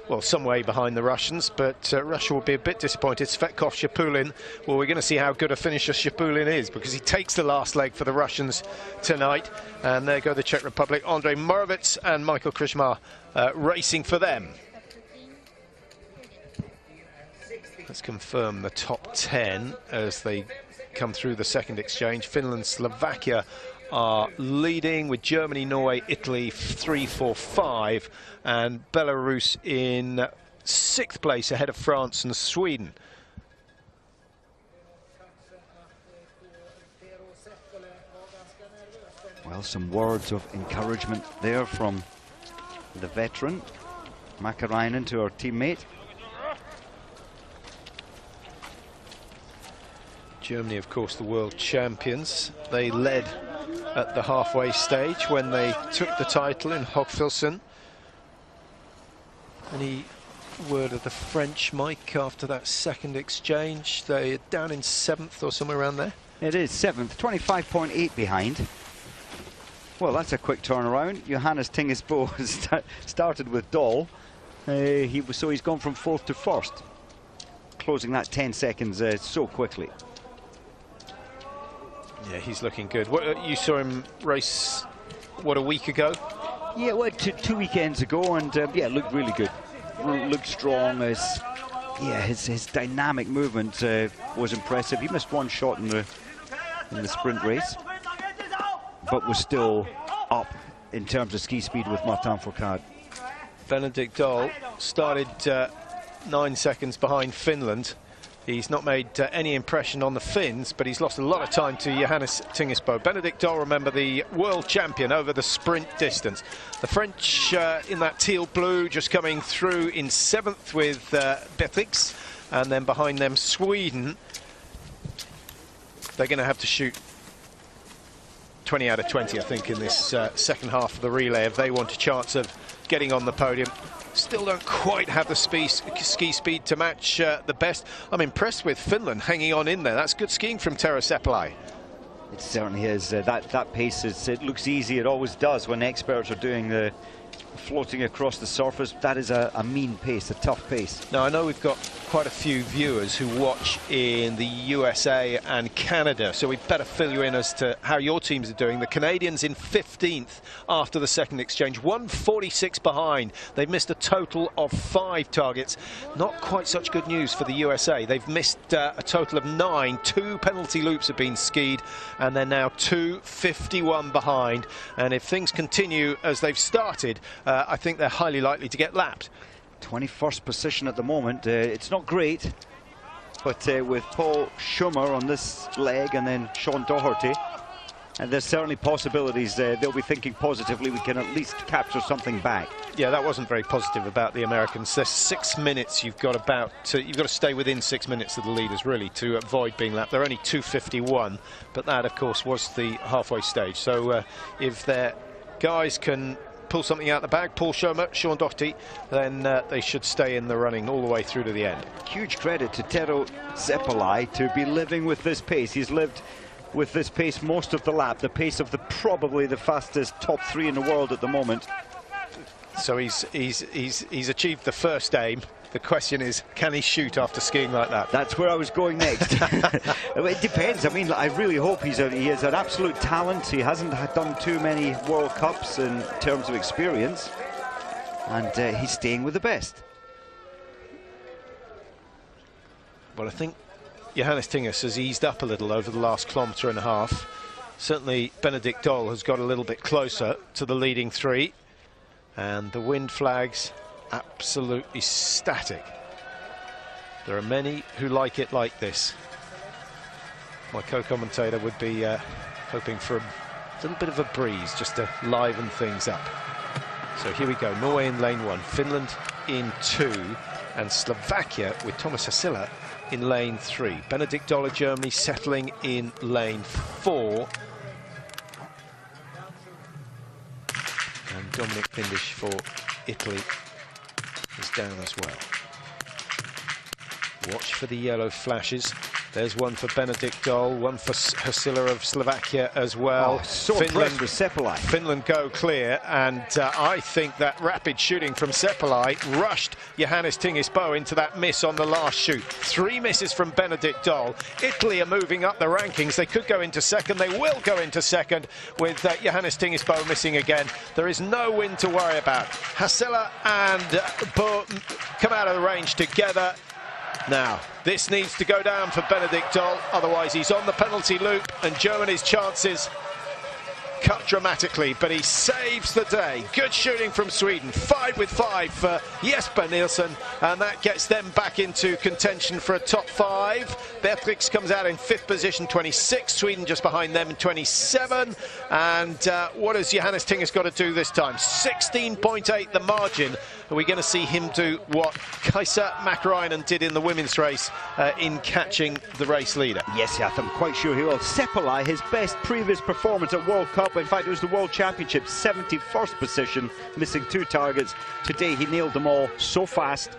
well, some way behind the Russians, but Russia will be a bit disappointed. Svetkov Shapulin, well, we're going to see how good a finisher Shapulin is, because he takes the last leg for the Russians tonight. And there go the Czech Republic, Andrej Moravec and Michael Krishmar racing for them. Let's confirm the top 10 as they come through the second exchange. Finland, Slovakia are leading, with Germany, Norway, Italy 3, 4, 5, and Belarus in 6th place ahead of France and Sweden. Well, some words of encouragement there from the veteran Mäkäräinen to our teammate. Germany, of course, the world champions. They led at the halfway stage when they took the title in Hogfilsen. Any word of the French, Mike, after that second exchange? They're down in 7th or somewhere around there. It is 7th, 25.8 behind. Well, that's a quick turnaround. Johannes Tingesbo started with Dahl. He's gone from 4th to 1st, closing that 10 seconds so quickly. Yeah, he's looking good. You saw him race, what, a week ago? Yeah, well, two weekends ago, and yeah, looked really good. Looked strong. His dynamic movement was impressive. He missed one shot in the sprint race, but was still up in terms of ski speed with Martin Fourcade. Benedikt Dahl started 9 seconds behind Finland. He's not made any impression on the Finns, but he's lost a lot of time to Johannes Tingesbo. Benedikt Dahl, remember, the world champion over the sprint distance. The French in that teal blue just coming through in 7th with Beatrix, and then behind them Sweden. They're going to have to shoot 20 out of 20, I think, in this second half of the relay if they want a chance of getting on the podium. Still don't quite have the ski speed to match the best. I'm impressed with Finland hanging on in there. That's good skiing from Tero Seppälä. It certainly is. That pace, it looks easy. It always does when experts are doing the floating across the surface. That is a mean pace, a tough pace. Now, I know we've got quite a few viewers who watch in the USA and Canada, so we'd better fill you in as to how your teams are doing. The Canadians in 15th after the second exchange, 146 behind. They've missed a total of 5 targets. Not quite such good news for the USA. They've missed a total of 9. 2 penalty loops have been skied, and they're now 251 behind. And if things continue as they've started, I think they're highly likely to get lapped. 21st position at the moment. It's not great, but with Paul Schumer on this leg and then Sean Doherty, and there's certainly possibilities. They'll be thinking positively. We can at least capture something back. Yeah, that wasn't very positive about the Americans. There's 6 minutes you've got to stay within 6 minutes of the leaders, really, to avoid being lapped. They're only 251, but that, of course, was the halfway stage. So if their guys can pull something out the bag, Paul Schumer, Sean Doherty, then they should stay in the running all the way through to the end. Huge credit to Tero Seppälä to be living with this pace. He's lived with this pace most of the lap, the pace of probably the fastest top 3 in the world at the moment. So he's achieved the first aim. The question is, can he shoot after skiing like that? That's where I was going next. It depends. I mean, I really hope he is an absolute talent. He hasn't done too many World Cups in terms of experience, and he's staying with the best. Well, I think Johannes Tinges has eased up a little over the last kilometre and a half. Certainly Benedikt Doll has got a little bit closer to the leading 3, and the wind flags absolutely static. There are many who like it like this. My co-commentator would be hoping for a little bit of a breeze just to liven things up. So here we go, Norway in lane 1, Finland in 2, and Slovakia with Thomas Hasila in lane 3. Benedikt Doll of Germany settling in lane 4. And Dominic Bindish for Italy is down as well. Watch for the yellow flashes. There's one for Benedikt Doll, one for Hasila of Slovakia as well. Oh, so impressed with Seppälä. Finland go clear, and I think that rapid shooting from Seppälä rushed Johannes Tinges into that miss on the last shoot. 3 misses from Benedikt Doll. Italy are moving up the rankings. They could go into second. They will go into second with Johannes Tinges missing again. There is no wind to worry about. Hasila and Bo come out of the range together. Now, this needs to go down for Benedikt Doll, otherwise he's on the penalty loop and Germany's chances cut dramatically, but he saves the day. Good shooting from Sweden. 5 with 5 for Jesper Nilsson, and that gets them back into contention for a top 5. Beatrix comes out in 5th position, 26. Sweden just behind them in 27. And what has Johannes Tinges got to do this time? 16.8 the margin. Are we going to see him do what Kaisa Mäkäräinen did in the women's race in catching the race leader? Yes, I'm quite sure he will. Seppälä, his best previous performance at World Cup, in fact it was the World Championship, 71st position, missing 2 targets. Today he nailed them all so fast,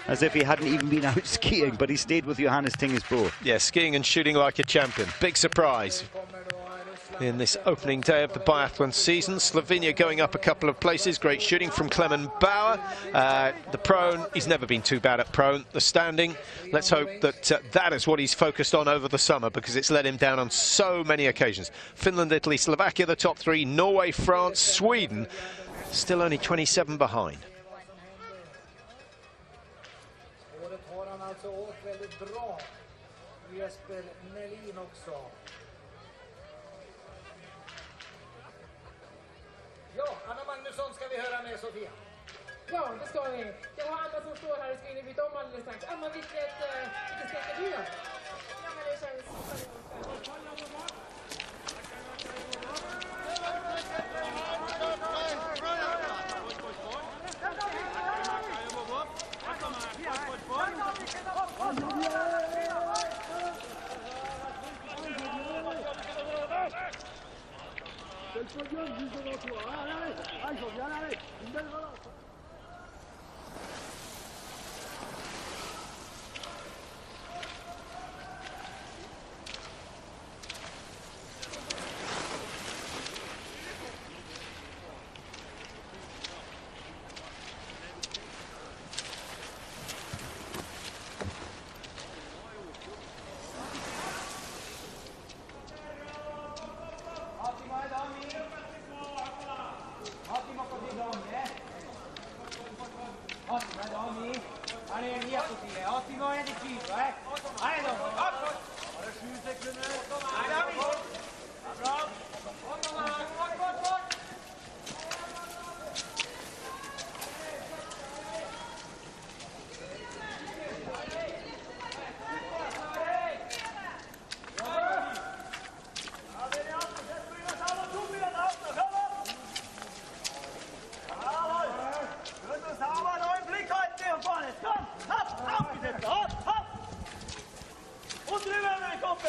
as if he hadn't even been out skiing, but he stayed with Johannes Tinges. Yeah, skiing and shooting like a champion. Big surprise in this opening day of the biathlon season. Slovenia going up a couple of places. Great shooting from Clement Bauer. The prone, he's never been too bad at prone. The standing, let's hope that that is what he's focused on over the summer, because it's let him down on so many occasions. Finland, Italy, Slovakia, the top 3. Norway, France, Sweden, still only 27 behind. Ja, det ska vi. Jag har Anna som står här och ska in i byta om alldeles strax. Anna, vilket steg är du då? Ja, men det känns...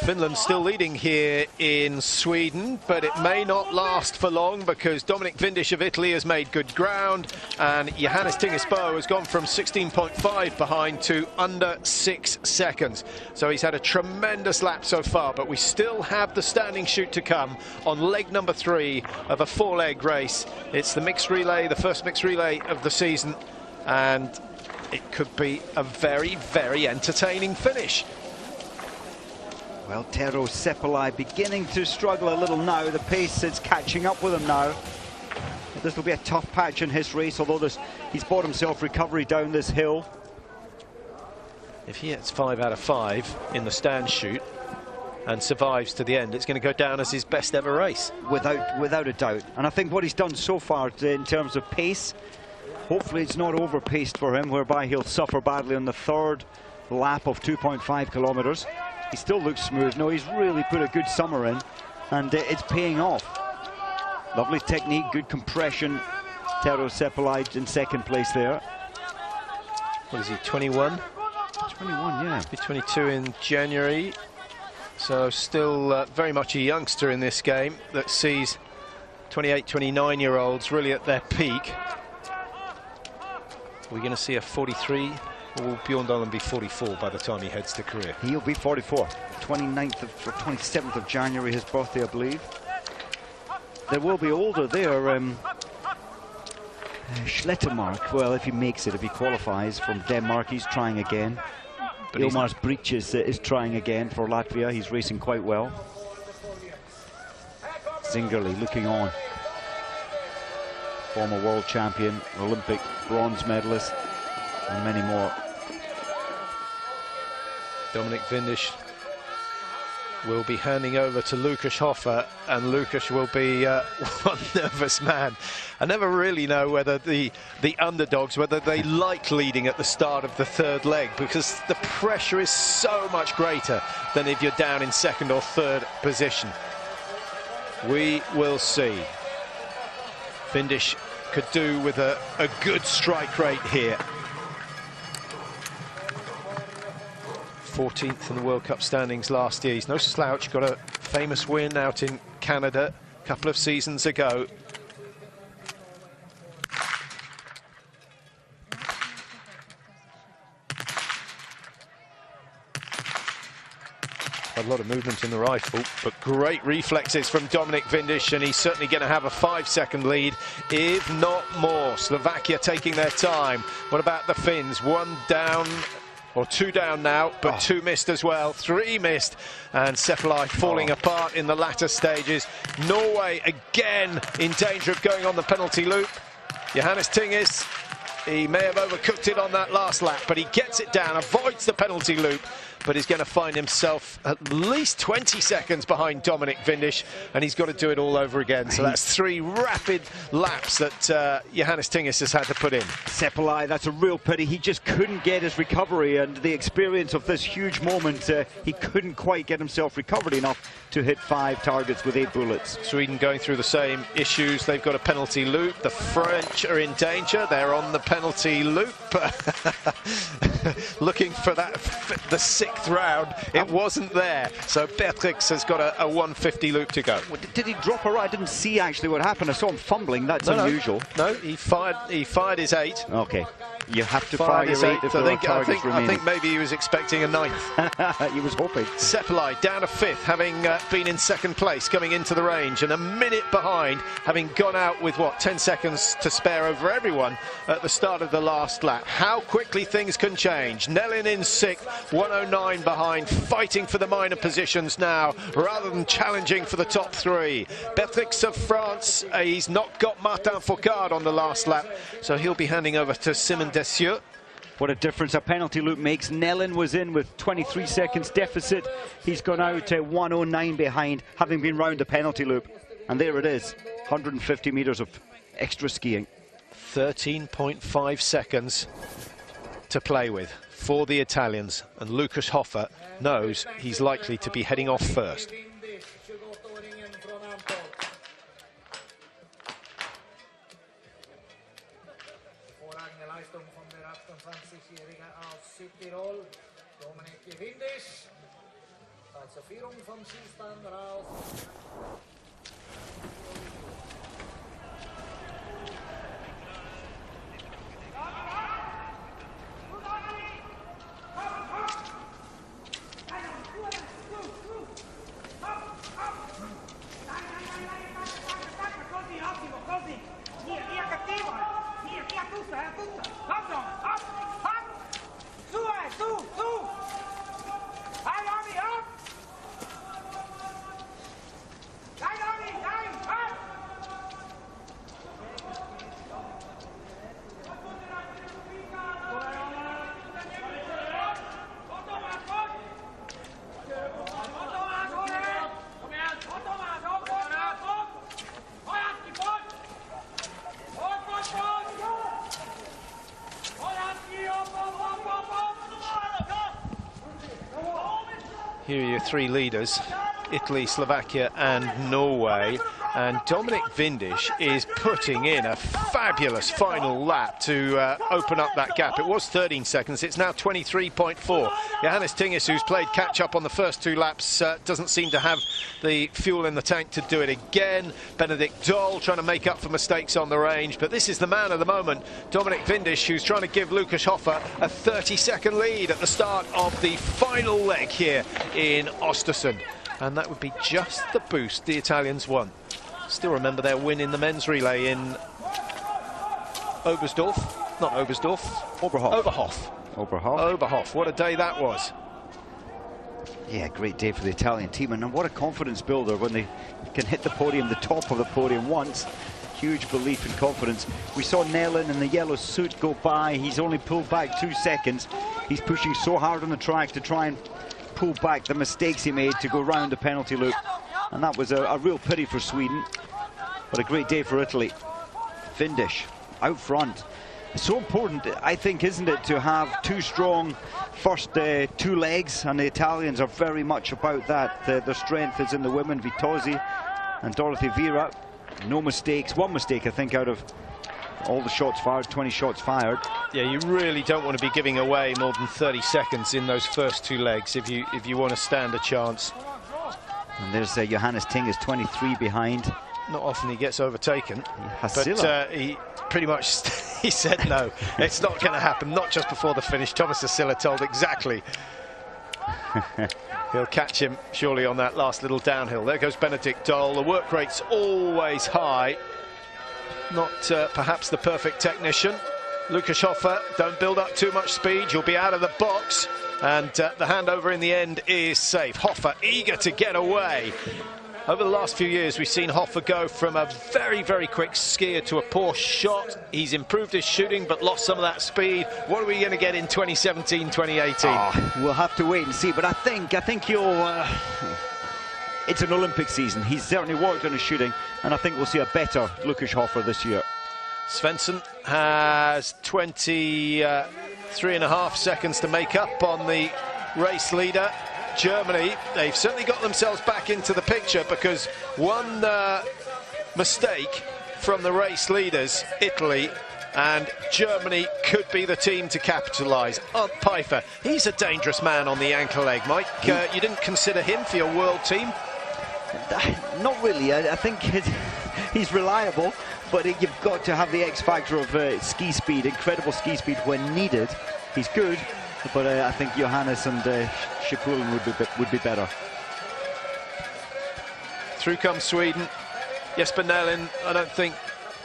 Finland still leading here in Sweden, but it may not last for long because Dominic Vindish of Italy has made good ground, and Johannes Tingesbo has gone from 16.5 behind to under 6 seconds. So he's had a tremendous lap so far, but we still have the standing shoot to come on leg number 3 of a 4-leg race. It's the mixed relay, the first mixed relay of the season, and it could be a very, very entertaining finish. Well, Tero Seppälä beginning to struggle a little now. The pace is catching up with him now. This will be a tough patch in his race, although he's bought himself recovery down this hill. If he hits 5 out of 5 in the stand shoot and survives to the end, it's going to go down as his best ever race. Without a doubt. And I think what he's done so far in terms of pace, hopefully it's not over-paced for him, whereby he'll suffer badly on the 3rd lap of 2.5 kilometres. He still looks smooth. No, he's really put a good summer in, and it's paying off. Lovely technique, good compression. Tero Seppälä in 2nd place there. What is he, 21? 21, yeah. He'll be 22 in January. So still very much a youngster in this game that sees 28, 29-year-olds really at their peak. We're going to see a 43, or will Bjorn Dahlin be 44 by the time he heads to Korea? He'll be 44. 29th or 27th of January, his birthday, I believe. There will be older there. Schlettermark, well, if he makes it, if he qualifies from Denmark, he's trying again. But Ilmars Breach is trying again for Latvia. He's racing quite well. Zingerli looking on. Former world champion, Olympic bronze medalist, and many more. Dominic Vindish will be handing over to Lukas Hoffer, and Lukas will be one nervous man. I never really know whether the underdogs, whether they like leading at the start of the 3rd leg, because the pressure is so much greater than if you're down in 2nd or 3rd position. We will see. Vindish could do with a good strike rate here. 14th in the World Cup standings last year. He's no slouch, got a famous win out in Canada a couple of seasons ago. A lot of movement in the rifle, but great reflexes from Dominic Vindish, and he's certainly going to have a 5-second lead, if not more. Slovakia taking their time. What about the Finns? 1 down, or 2 down now, but 2 missed as well, 3 missed, and Seppälä falling apart in the latter stages. Norway again in danger of going on the penalty loop. Johannes Tingis, he may have overcooked it on that last lap, but he gets it down, avoids the penalty loop, but he's going to find himself at least 20 seconds behind Dominic Vindish, and he's got to do it all over again. So that's 3 rapid laps that Johannes Tingis has had to put in. Seppälä, that's a real pity. He just couldn't get his recovery, and the experience of this huge moment, he couldn't quite get himself recovered enough to hit 5 targets with 8 bullets. Sweden going through the same issues. They've got a penalty loop. The French are in danger. They're on the penalty loop. Looking for that, the 6th round, it wasn't there. So Beatrix has got a 150 loop to go. Did he drop her? I didn't see actually what happened. I saw him fumbling. That's unusual. No, he fired his 8. Okay. You have to fire your 8 if there are targets remaining. I think maybe he was expecting a 9th. He was hoping. Seppälä down to 5th, having been in 2nd place coming into the range, and a minute behind, having gone out with, what, 10 seconds to spare over everyone at the start of the last lap. How quickly things can change. Nellin in 6th, 109 behind, fighting for the minor positions now, rather than challenging for the top 3. Beatrix of France, he's not got Martin Fourcade on the last lap, so he'll be handing over to Simon Dessieux. What a difference a penalty loop makes. Nellin was in with 23 seconds deficit. He's gone out 109 behind, having been round the penalty loop. And there it is, 150 metres of extra skiing. 13.5 seconds to play with for the Italians, and Lukas Hoffer knows he's likely to be heading off first. Also Führung vom Schießstand raus. Here are your three leaders, Italy, Slovakia and Norway. And Dominic Vindish is putting in a fabulous final lap to open up that gap. It was 13 seconds, it's now 23.4. Johannes Tingis, who's played catch-up on the first two laps, doesn't seem to have the fuel in the tank to do it again. Benedict Doll trying to make up for mistakes on the range, but this is the man of the moment, Dominic Vindish, who's trying to give Lukas Hofer a 30-second lead at the start of the final leg here in Oestersund. And that would be just the boost the Italians want. Still remember their win in the men's relay in Oberhof. Oberhof. What a day that was. Yeah, great day for the Italian team, and what a confidence builder when they can hit the podium, the top of the podium once. Huge belief and confidence. We saw Nellin in the yellow suit go by. He's only pulled back 2 seconds. He's pushing so hard on the track to try and pull back the mistakes he made to go round the penalty loop. And that was a real pity for Sweden. But a great day for Italy. Vindish out front. It's so important, I think, isn't it, to have two strong first two legs, and the Italians are very much about that. Their strength is in the women, Vitozzi and Dorothy Vera. No mistakes, one mistake I think out of all the shots fired, 20 shots fired. Yeah, you really don't want to be giving away more than 30 seconds in those first two legs if you want to stand a chance. And there's Johannes Tingis, 23 behind. Not often he gets overtaken, Hasilla. but he pretty much he said no, it's not going to happen, not just before the finish. Thomas Hasilla told exactly. He'll catch him surely on that last little downhill. There goes Benedict Doll. The work rate's always high. Not perhaps the perfect technician. Lukas Hofer, don't build up too much speed, you'll be out of the box. And the handover in the end is safe. Hofer eager to get away. Over the last few years, we've seen Hofer go from a very, very quick skier to a poor shot. He's improved his shooting, but lost some of that speed. What are we going to get in 2017, 2018? Oh, we'll have to wait and see, but I think he'll... it's an Olympic season. He's certainly worked on his shooting, and I think we'll see a better Lukas Hofer this year. Svensson has 23.5 seconds to make up on the race leader. Germany, they've certainly got themselves back into the picture, because one mistake from the race leaders, Italy, and Germany could be the team to capitalise. Ant Pfeiffer, he's a dangerous man on the ankle leg. Mike, you didn't consider him for your world team? Not really. I think he's reliable, but you've got to have the X factor of ski speed, incredible ski speed when needed. He's good, but I think Johannes and Schipulin would be better. Through comes Sweden. Jesper Nellin, I don't think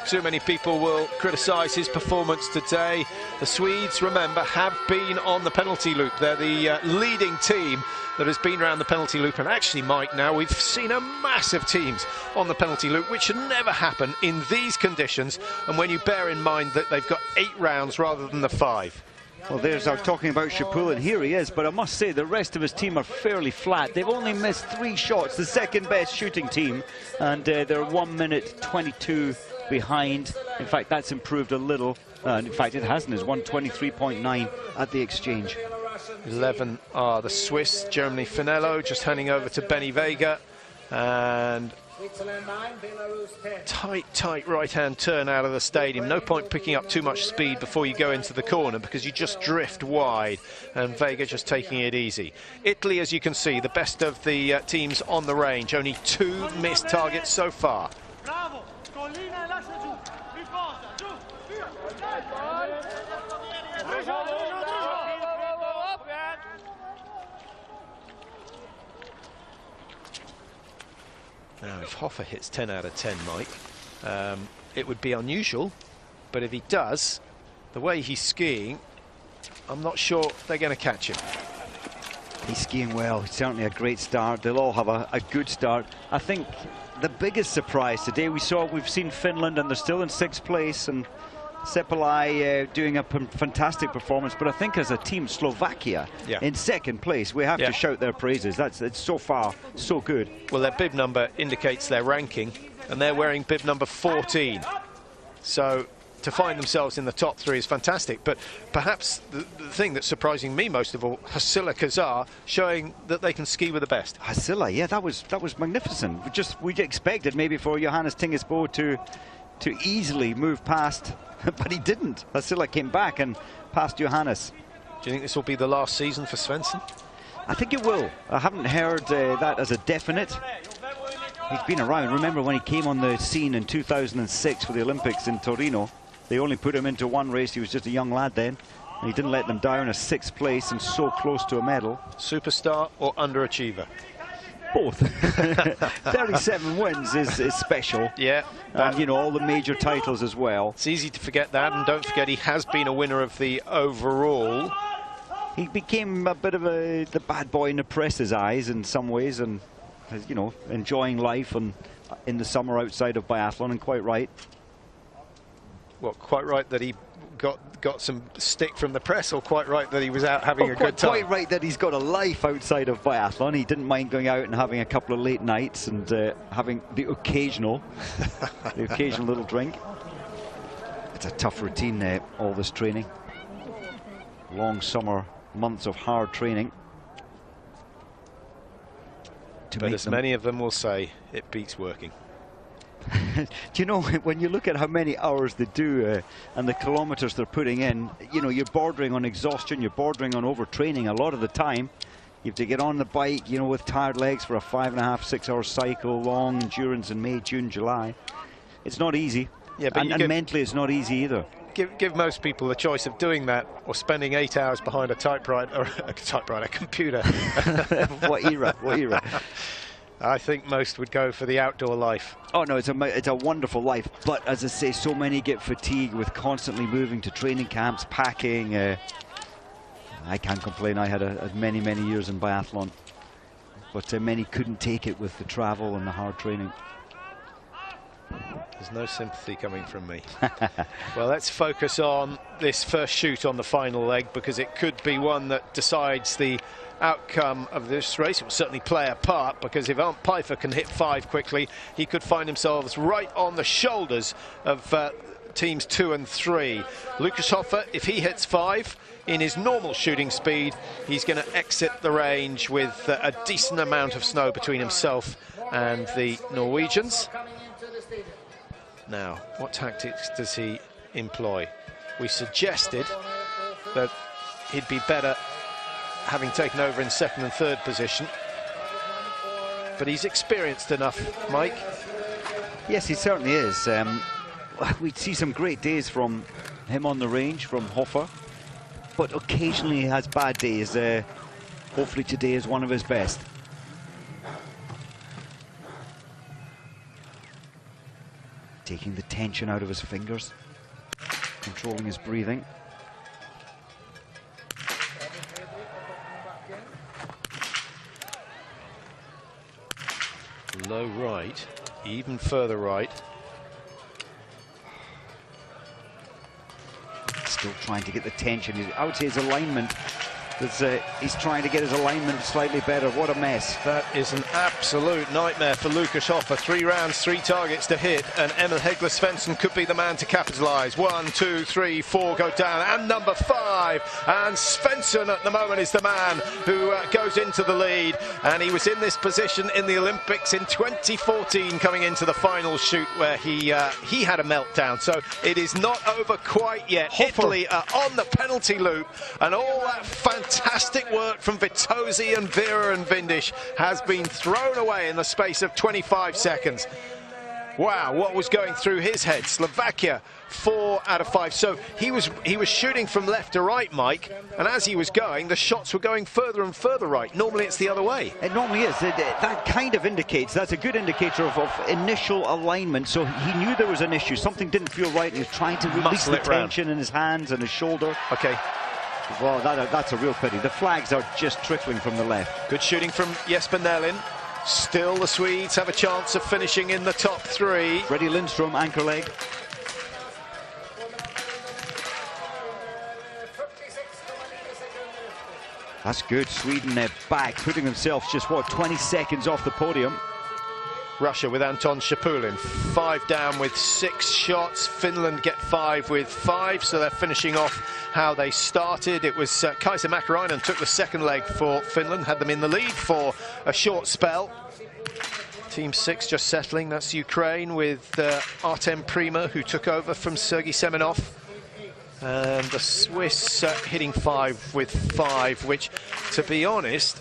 too many people will criticise his performance today. The Swedes, remember, have been on the penalty loop. They're the leading team that has been around the penalty loop. And actually, Mike, now we've seen a massive teams on the penalty loop, which should never happen in these conditions. And when you bear in mind that they've got 8 rounds rather than the 5. Well, there's our talking about Schipulin. Here he is, but I must say the rest of his team are fairly flat. They've only missed 3 shots, the second best shooting team, and they're 1 minute 22 behind. In fact, that's improved a little. In fact, it hasn't. It's 123.9 at the exchange. 11 are the Swiss. Germany, Finello just handing over to Benny Vega, and Switzerland 9, Belarus 10. Tight right-hand turn out of the stadium. No point picking up too much speed before you go into the corner because you just drift wide, and Vega just taking it easy. Italy, as you can see, the best of the teams on the range. Only 2 missed targets so far. Now, if Hoffer hits 10 out of 10, Mike, it would be unusual, but if he does, the way he's skiing, I'm not sure they're going to catch him. He's skiing well. It's certainly a great start. They'll all have a good start. I think the biggest surprise today we've seen Finland, and they're still in 6th place, and Sepalai doing a fantastic performance, but I think as a team, Slovakia in 2nd place, we have to shout their praises. It's so far so good. Well, their bib number indicates their ranking, and they're wearing bib number 14. So to find themselves in the top 3 is fantastic. But perhaps the thing that's surprising me most of all, Hasilla Kazar showing that they can ski with the best. Hasilla, yeah, that was magnificent. We expected maybe for Johannes Tingesbo to easily move past, but he didn't. Hasilla came back and passed Johannes. Do you think this will be the last season for Svensson? I think it will. I haven't heard that as a definite. He's been around. Remember when he came on the scene in 2006 for the Olympics in Torino? They only put him into 1 race. He was just a young lad then. And he didn't let them down, a 6th place and so close to a medal. Superstar or underachiever? Both. 37 wins is special. Yeah. And, you know, all the major titles as well. It's easy to forget that, and don't forget he has been a winner of the overall. He became a bit of the bad boy in the press's eyes in some ways, and, you know, enjoying life and in the summer outside of biathlon, and quite right. Well, quite right that he got some stick from the press, or quite right that he was out having a good time? Quite right that he's got a life outside of biathlon. He didn't mind going out and having a couple of late nights and having the occasional little drink. It's a tough routine, all this training. Long summer months of hard training. But as many of them will say, it beats working. Do you know, when you look at how many hours they do and the kilometers they're putting in, you know, you're bordering on exhaustion, you're bordering on overtraining a lot of the time. You have to get on the bike, you know, with tired legs for a 5.5, 6 hour cycle, long endurance in May, June, July. It's not easy. Yeah, but and mentally it's not easy either. Give most people the choice of doing that or spending 8 hours behind a typewriter, or a computer. What era? What era? I think most would go for the outdoor life. Oh no, it's a wonderful life, but as I say, so many get fatigued with constantly moving to training camps, packing. I can't complain. I had many years in biathlon, but many couldn't take it with the travel and the hard training. There's no sympathy coming from me. Well, let's focus on this first shoot on the final leg, because it could be one that decides the outcome of this race. It will certainly play a part, because if Arndt Pfeiffer can hit 5 quickly, he could find himself right on the shoulders of teams 2 and 3. Lucas Hoffer, if he hits 5 in his normal shooting speed, he's going to exit the range with a decent amount of snow between himself and the Norwegians. Now, what tactics does he employ? We suggested that he'd be better having taken over in 2nd and 3rd position, but he's experienced enough, Mike. Yes, he certainly is. We see some great days from him on the range, from Hoffer, but occasionally he has bad days. Hopefully today is one of his best. Taking the tension out of his fingers, controlling his breathing. Low right, even further right. Still trying to get the tension. I would say his alignment He's trying to get his alignment slightly better. What a mess. That is an absolute nightmare for Lukas Hofer. 3 rounds, 3 targets to hit, and Emil Hegler Svensson could be the man to capitalise. 1, 2, 3, 4 go down, and number 5. And Svensson at the moment is the man who goes into the lead. And he was in this position in the Olympics in 2014, coming into the final shoot where he had a meltdown. So it is not over quite yet. Hofer. Italy are on the penalty loop, and all that fantastic work from Vitozzi and Vera and Vindish has been thrown away in the space of 25 seconds. Wow, what was going through his head? Slovakia, 4 out of 5. So he was shooting from left to right, Mike, and as he was going, the shots were going further and further right. Normally it's the other way. It normally is. That kind of indicates, that's a good indicator of initial alignment. So he knew there was an issue. Something didn't feel right, and he was trying to release the tension in his hands and his shoulder. Okay. Well, that's a real pity. The flags are just trickling from the left. Good shooting from Jesper Nellin. Still the Swedes have a chance of finishing in the top 3. Freddie Lindstrom, anchor leg. That's good. Sweden back, putting themselves just, what, 20 seconds off the podium. Russia with Anton Shapulin, 5 down with 6 shots. Finland get 5 with 5, so they're finishing off how they started. It was Kaisa Mäkäräinen took the second leg for Finland, had them in the lead for a short spell. Team 6 just settling. That's Ukraine with Artem Prima, who took over from Sergei Semenov. And the Swiss hitting 5 with 5, which, to be honest,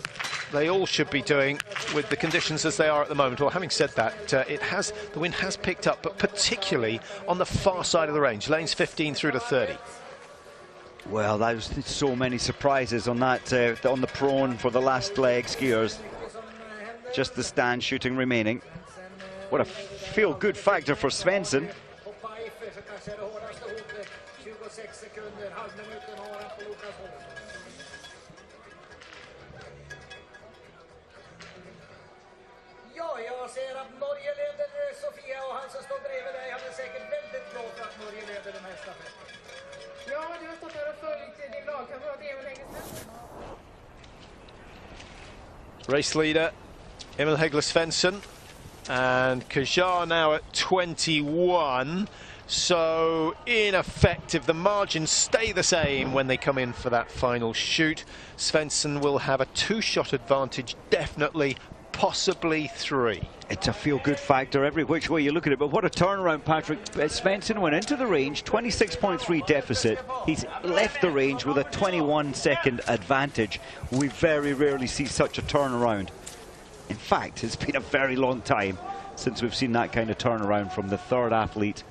they all should be doing with the conditions as they are at the moment. Well, having said that, the wind has picked up, but particularly on the far side of the range, lanes 15 through to 30. Well, there's so many surprises on that, on the prone for the last leg skiers. Just the stand shooting remaining. What a feel-good factor for Svensson. Jag ser att Norge leder Sofia, och han som står bredvid dig, han är säkert väldigt glad för att Norge leder den här stafetten. Ja, du har stått där och följt din lagkamrat Emil Hegler Svensson. Race leader Emil Hegler Svensson, and Kajar now at 21. So in effect, if the margins stay the same when they come in for that final shoot, Svensson will have a 2-shot advantage, definitely, possibly 3. It's a feel-good factor every which way you look at it, but what a turnaround, Patrick. Svensson went into the range, 26.3 deficit. He's left the range with a 21-second advantage. We very rarely see such a turnaround. In fact, it's been a very long time since we've seen that kind of turnaround from the third athlete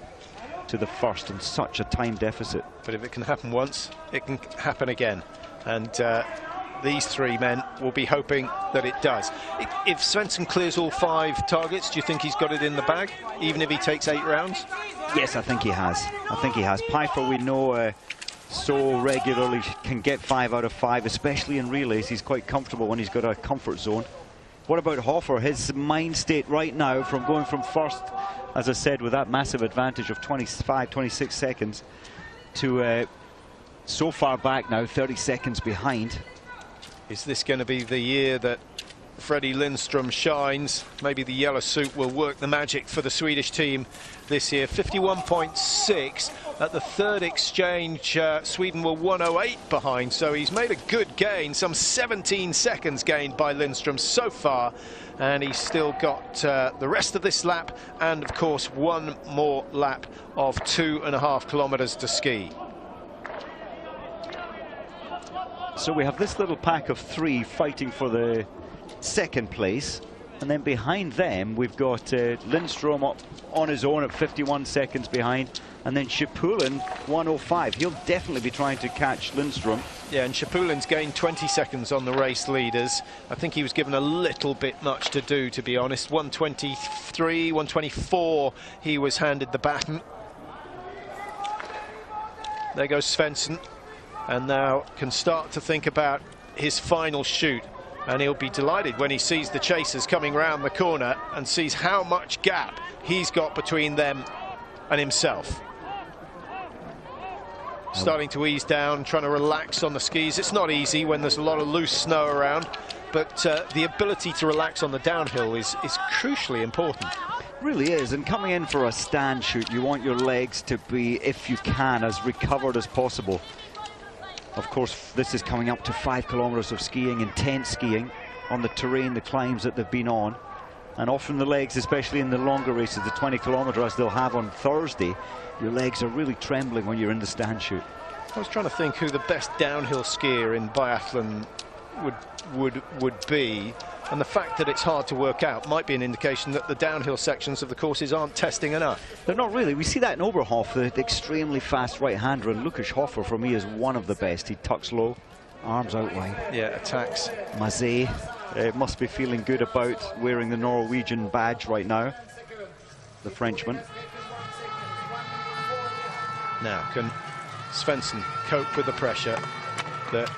to the first in such a time deficit. But if it can happen once, it can happen again. And these 3 men will be hoping that it does. If Svensson clears all 5 targets, do you think he's got it in the bag, even if he takes 8 rounds? Yes, I think he has. I think he has. Pfeiffer, we know, so regularly can get 5 out of 5, especially in relays. He's quite comfortable when he's got a comfort zone. What about Hofer? His mind state right now, from going from first, as I said, with that massive advantage of 25, 26 seconds, to so far back now, 30 seconds behind. Is this going to be the year that Freddie Lindstrom shines? Maybe the yellow suit will work the magic for the Swedish team this year. 51.6 at the third exchange. Sweden were 108 behind, so he's made a good gain, some 17 seconds gained by Lindstrom so far, and he's still got the rest of this lap, and of course 1 more lap of 2.5 kilometers to ski. So we have this little pack of 3 fighting for the second place, and then behind them we've got Lindstrom up on his own at 51 seconds behind, and then Shapulin 105. He'll definitely be trying to catch Lindstrom. Yeah, and Shapulin's gained 20 seconds on the race leaders. I think he was given a little bit much to do, to be honest. 123, 124 he was handed the baton. There goes Svensson, and now can start to think about his final shoot, and he'll be delighted when he sees the chasers coming round the corner and sees how much gap he's got between them and himself. starting to ease down, trying to relax on the skis. It's not easy when there's a lot of loose snow around, but the ability to relax on the downhill is crucially important. Really is, and coming in for a stand shoot, you want your legs to be, if you can, as recovered as possible. Of course, this is coming up to 5 kilometers of skiing, intense skiing on the terrain, the climbs that they've been on, and often the legs, especially in the longer races, the 20 kilometer as they'll have on Thursday, your legs are really trembling when you're in the stand shoot. I was trying to think who the best downhill skier in biathlon would be, and the fact that it's hard to work out might be an indication that the downhill sections of the courses aren't testing enough. They're not really. We see that in Oberhof, the extremely fast right-hander, and Lukas Hofer for me is one of the best. He tucks low, arms out wide. Yeah, attacks. Mazet must be feeling good about wearing the Norwegian badge right now, the Frenchman. Now, can Svensson cope with the pressure that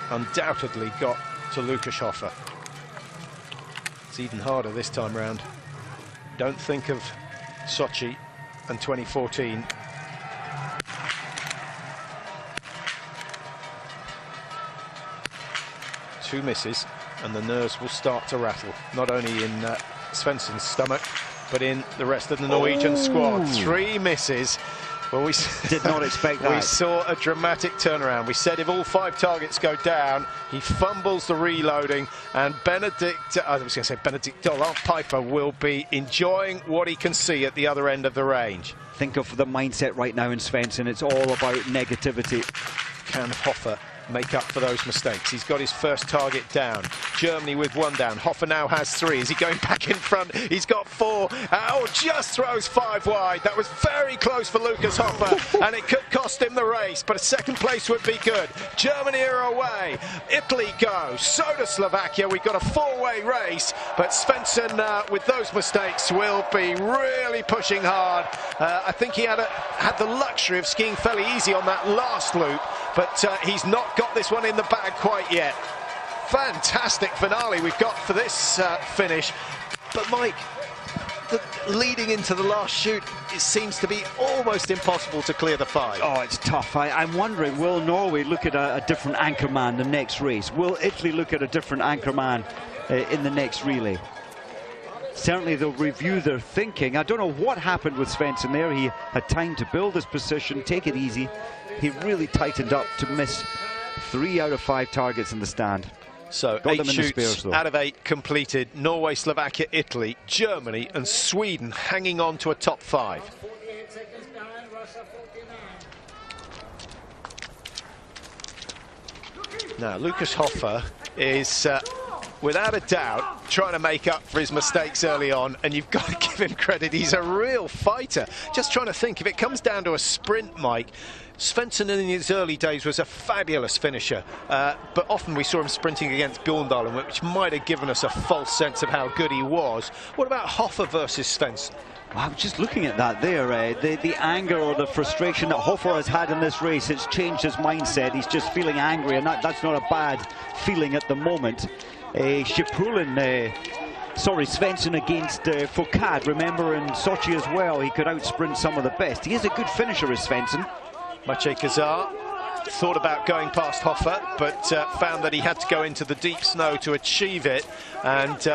undoubtedly got to Lukas Hofer? It's even harder this time round. Don't think of Sochi and 2014. Two misses and the nerves will start to rattle, not only in Svensson's stomach, but in the rest of the Norwegian squad. 3 misses. Well, we did not expect that. We saw a dramatic turnaround. We said if all 5 targets go down, he fumbles the reloading, and Benedict Olav Piper will be enjoying what he can see at the other end of the range. Think of the mindset right now in Svensson. It's all about negativity. Can Hofer make up for those mistakes? He's got his first target down. Germany with 1 down. Hofer now has 3. Is he going back in front? He's got 4. Oh, just throws 5 wide. That was very close for Lukas Hofer, and it could cost him the race, but a second place would be good. Germany are away. Italy go. So does Slovakia. We've got a 4-way race, but Svensson, with those mistakes, will be really pushing hard. I think he had the luxury of skiing fairly easy on that last loop, but he's not got this one in the bag quite yet. Fantastic finale we've got for this finish. But Mike, leading into the last shoot, it seems to be almost impossible to clear the 5. Oh, it's tough. I'm wondering, will Norway look at a different anchorman the next race? Will Italy look at a different anchorman in the next relay? Certainly they'll review their thinking. I don't know what happened with Svensson there. He had time to build his position, take it easy. He really tightened up to miss 3 out of 5 targets in the stand. So got 8 shoots out of 8 completed. Norway, Slovakia, Italy, Germany and Sweden hanging on to a top 5. Now Lukas Hofer is without a doubt trying to make up for his mistakes early on, and you've got to give him credit. He's a real fighter. Just trying to think, if it comes down to a sprint, Mike, Svensson in his early days was a fabulous finisher, but often we saw him sprinting against Bjorndalen, which might have given us a false sense of how good he was. What about Hofer versus Svensson? Well, I'm just looking at that there. The anger or the frustration that Hofer has had in this race, it's changed his mindset. He's just feeling angry, and that's not a bad feeling at the moment. Svensson against Foucault, remember in Sochi as well, he could outsprint some of the best. He is a good finisher, is Svensson. Maciej Kazar thought about going past Hofer, but found that he had to go into the deep snow to achieve it, and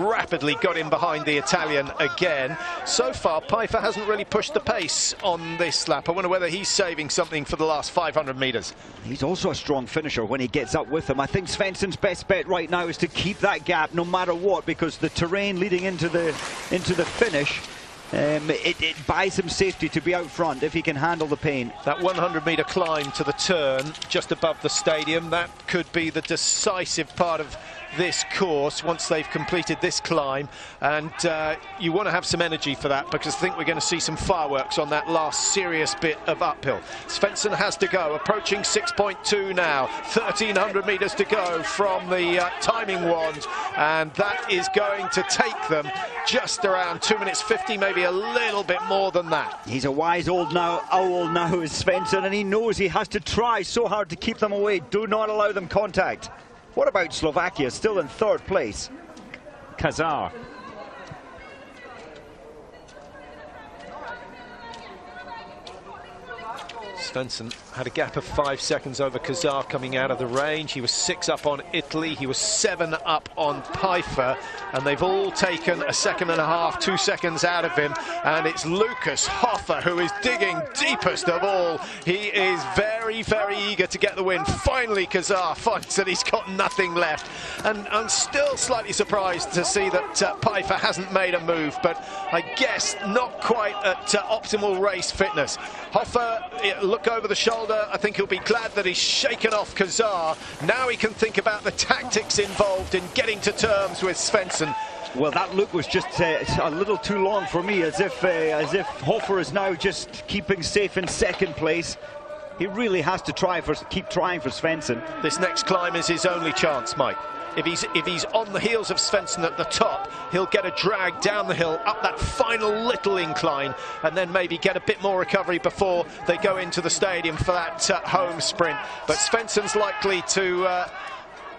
rapidly got in behind the Italian again. So far, Piper hasn't really pushed the pace on this lap. I wonder whether he's saving something for the last 500 metres. He's also a strong finisher when he gets up with him. I think Svensson's best bet right now is to keep that gap no matter what, because the terrain leading into the finish, it buys him safety to be out front if he can handle the pain. That 100-metre climb to the turn just above the stadium, that could be the decisive part of this course once they've completed this climb, and you want to have some energy for that, because I think we're going to see some fireworks on that last serious bit of uphill. Svensson has to go, approaching 6.2 now, 1,300 metres to go from the timing wand, and that is going to take them just around 2 minutes 50, maybe a little bit more than that. He's a wise owl now is Svensson, and he knows he has to try so hard to keep them away. Do not allow them contact. What about Slovakia, still in 3rd place? Kazar. Svensson had a gap of 5 seconds over Kazar coming out of the range. He was 6 up on Italy. He was 7 up on Pfeiffer. And they've all taken a second and a half, 2 seconds out of him. And it's Lucas Hoffer who is digging deepest of all. He is very, very eager to get the win. Finally, Kazar finds that he's got nothing left. And I'm still slightly surprised to see that Pfeiffer hasn't made a move. But I guess not quite at optimal race fitness. Hoffer, look over the shoulder. I think he'll be glad that he's shaken off Kazar. Now he can think about the tactics involved in getting to terms with Svensson. Well, that look was just a little too long for me, as if Hoffer is now just keeping safe in second place. He really has to keep trying for Svensson. This next climb is his only chance, Mike. If he's on the heels of Svensson at the top, he'll get a drag down the hill, up that final little incline, and then maybe get a bit more recovery before they go into the stadium for that home sprint. But Svensson's likely to...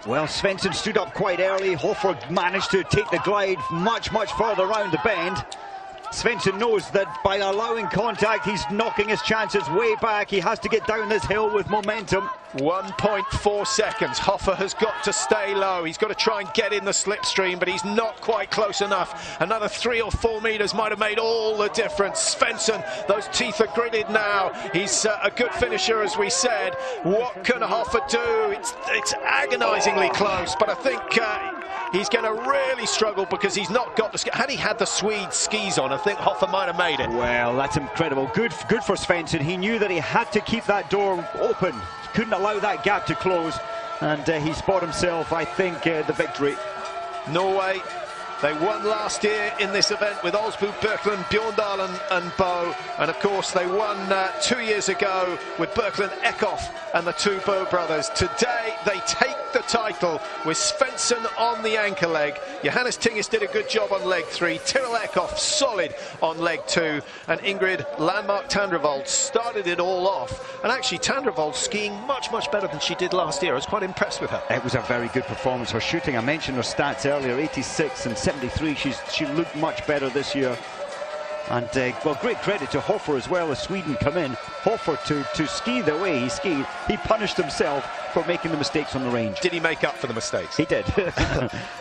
Well, Svensson stood up quite early. Hoffer managed to take the glide much, much further around the bend. Svensson knows that by allowing contact, he's knocking his chances way back. He has to get down this hill with momentum. 1.4 seconds. Hoffer has got to stay low. He's got to try and get in the slipstream, but he's not quite close enough. Another 3 or 4 meters might have made all the difference. Svensson, those teeth are gritted now. He's a good finisher, as we said. What can Hoffer do? It's agonizingly close, but I think he's going to really struggle because he's not got the... Had he had the Swede skis on, I think Hoffer might have made it. Well, that's incredible. Good for Svensson. He knew that he had to keep that door open. Couldn't allow that gap to close. And he's bought himself, I think, the victory. Norway, they won last year in this event with Osbu, Birkeland, Bjorndal and Bo. And of course, they won 2 years ago with Birkeland, Eckhoff and the 2 Bo brothers. Today, they take the title with Svensson on the anchor leg. Johannes Tingis did a good job on leg 3. Tyrrell Eckhoff solid on leg 2. And Ingrid Landmark Tandrevold started it all off. And actually, Tandrevold skiing much, much better than she did last year. I was quite impressed with her. It was a very good performance. Her shooting, I mentioned her stats earlier, 86 and 73. She looked much better this year. And well, great credit to Hoffer as well as Sweden come in. Hoffer to ski the way he skied. He punished himself for making the mistakes on the range. Did he make up for the mistakes? He did.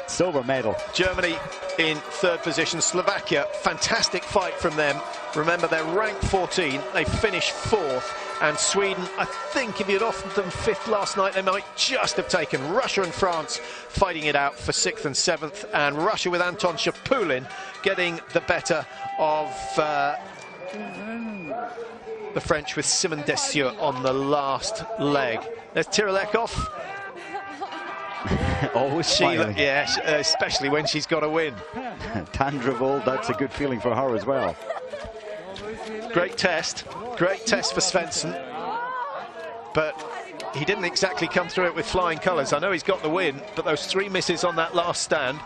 Silver medal. Germany in 3rd position. Slovakia, fantastic fight from them. Remember, they're ranked 14. They finished 4th. And Sweden, I think if you'd offered them 5th last night, they might just have taken. Russia and France fighting it out for 6th and 7th. And Russia with Anton Shapulin getting the better of the French with Simon Dessieux on the last leg. There's Tyrrell Eckhoff. Always smiling. Yeah, especially when she's got a win. Tandrevold, that's a good feeling for her as well. Great test for Svensson, but he didn't exactly come through it with flying colours. I know he's got the win, but those 3 misses on that last stand.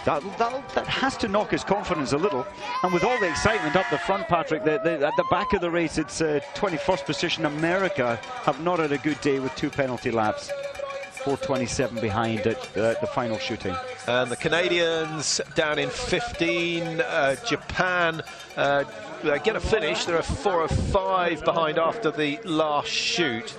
That has to knock his confidence a little. And with all the excitement up the front, Patrick, at the back of the race, it's 21st position. America have not had a good day with 2 penalty laps. 4:27 behind at the final shooting. And the Canadians down in 15. Japan get a finish. There are 4 or 5 behind after the last shoot.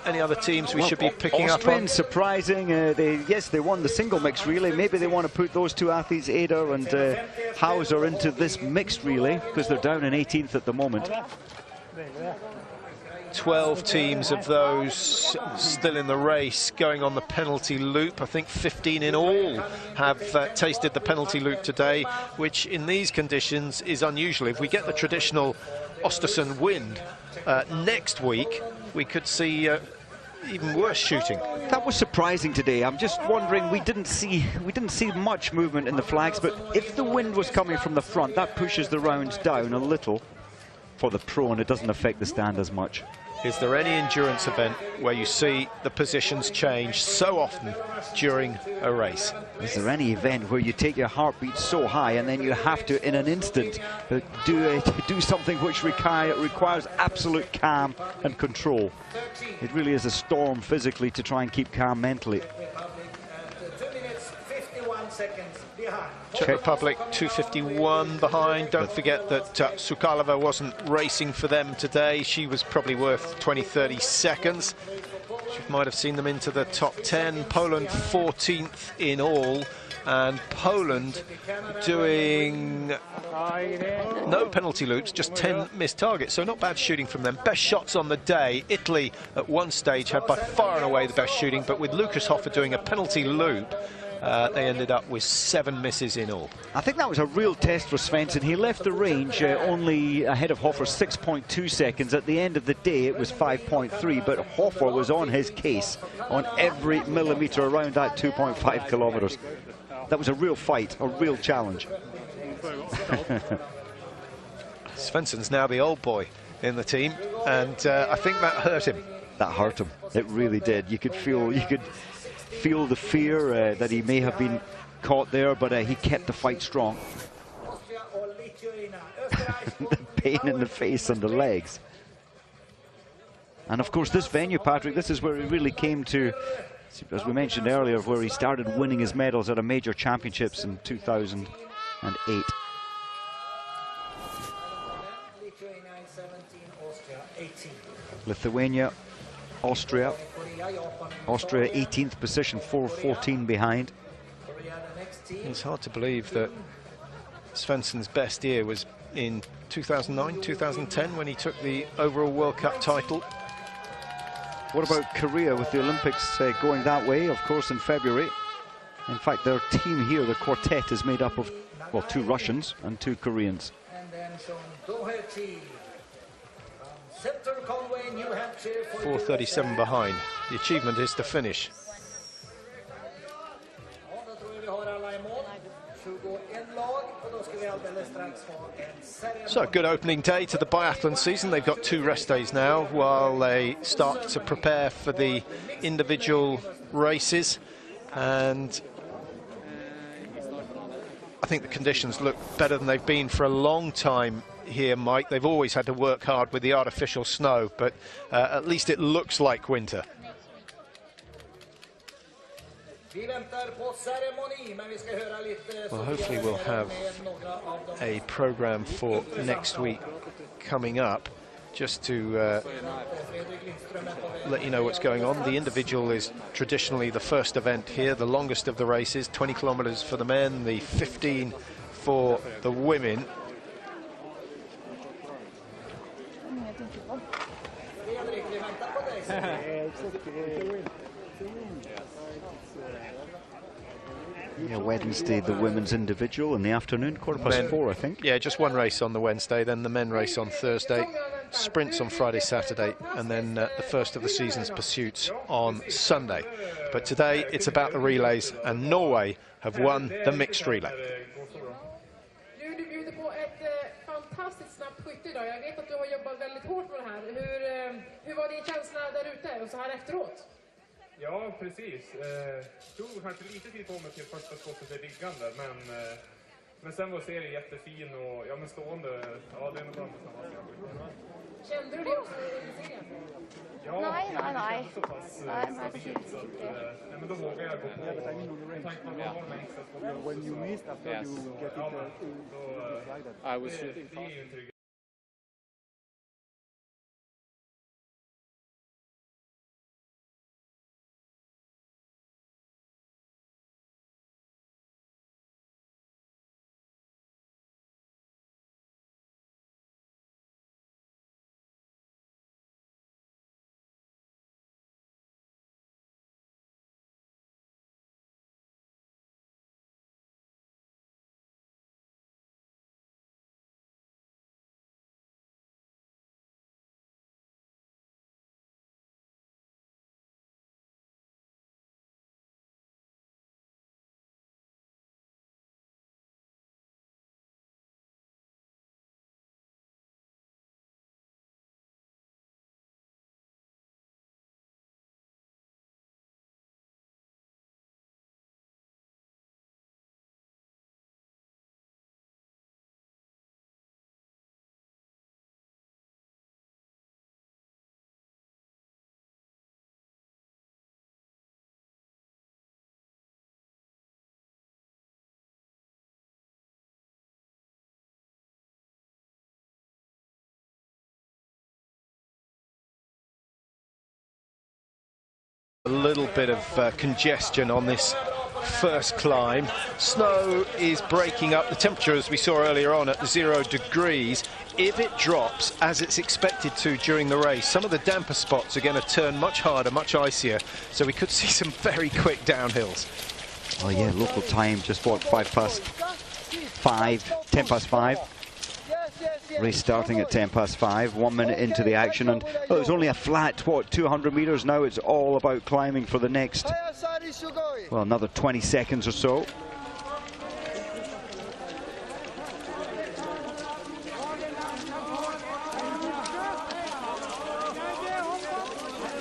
Any other teams we should be picking up on? Surprising. Yes, they won the single mixed relay. Maybe they want to put those 2 athletes, Ada and Hauser, into this mixed relay because they're down in 18th at the moment. 12 teams of those still in the race going on the penalty loop. I think 15 in all have tasted the penalty loop today, which in these conditions is unusual. If we get the traditional Oestersund wind next week, we could see even worse shooting. That was surprising today. I'm just wondering, we didn't see much movement in the flags, but if the wind was coming from the front, that pushes the rounds down a little for the pro, and it doesn't affect the stand as much. Is there any endurance event where you see the positions change so often during a race? Is there any event where you take your heartbeat so high and then you have to, in an instant, do something which requires absolute calm and control? It really is a storm physically to try and keep calm mentally. 2 minutes 51 seconds. seconds behind. Czech Republic 2:51 behind. Don't forget that Sukalova wasn't racing for them today. She was probably worth 20-30 seconds. She might have seen them into the top 10. Poland 14th in all, and Poland doing no penalty loops, just 10 missed targets, so not bad shooting from them. Best shots on the day. Italy at one stage had by far and away the best shooting, but with Lucas Hoffer doing a penalty loop, they ended up with 7 misses in all. I think that was a real test for Svensson. He left the range only ahead of Hoffer 6.2 seconds. At the end of the day, it was 5.3, but Hoffer was on his case on every millimetre around that 2.5 kilometres. That was a real fight, a real challenge. Svensson's now the old boy in the team, and I think that hurt him. That hurt him. It really did. You could feel the fear that he may have been caught there, but he kept the fight strong. The pain in the face and the legs. And of course, this venue, Patrick, this is where he really came to, as we mentioned earlier, where he started winning his medals at a major championships in 2008. Lithuania, Austria 18th position, 4:14 behind. It's hard to believe that Svensson's best year was in 2009, 2010 when he took the overall World Cup title. What about Korea with the Olympics going that way, of course, in February? In fact, their team here, the quartet, is made up of, well, 2 Russians and 2 Koreans. 4:37 behind. The achievement is to finish. So, good opening day to the biathlon season. They've got 2 rest days now while they start to prepare for the individual races, and I think the conditions look better than they've been for a long time here, Mike. They've always had to work hard with the artificial snow, but at least it looks like winter. Well, hopefully we'll have a program for next week coming up, just to let you know what's going on. The individual is traditionally the first event here, the longest of the races, 20 kilometers for the men, the 15 for the women. Yeah, Wednesday, the women's individual in the afternoon, 4:15, I think. Yeah, just one race on the Wednesday, then the men race on Thursday, sprints on Friday, Saturday, and then the first of the season's pursuits on Sunday. But today, it's about the relays, and Norway have won the mixed relay. Du bjuder på ett fantastiskt snabbt skytte idag. Jag vet att du har jobbat väldigt hårt med det här. Hur var din känsla där ute och så här efteråt? Ja, precis. Tog kanske lite tid på mig till första skottet är liggande, men sen var serien jättefin och ja, men stående, ja, det är nog bra med samma sak. Kände du det också i serien? Ja, Nej. det känns så pass Nej, stabilt så att, men då vågar jag gå på och med tanke på att man har de extra skottet. When you missed after you get it, det är ju en trygg. A little bit of congestion on this first climb. Snow is breaking up. The temperature, as we saw earlier on, at 0 degrees. If it drops as it's expected to during the race, some of the damper spots are going to turn much harder, much icier, so we could see some very quick downhills. Oh yeah, local time, just what, 10 past 5. Race starting at 10 past 5, 1 minute into the action, and well, it was only a flat, what, 200 meters. Now it's all about climbing for the next, well, another 20 seconds or so.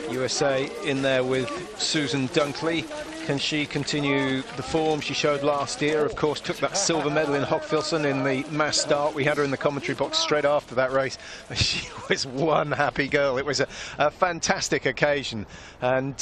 USA in there with Susan Dunkley. Can she continue the form she showed last year? Of course, took that silver medal in Hockfilson in the mass start. We had her in the commentary box straight after that race. She was one happy girl. It was a fantastic occasion, and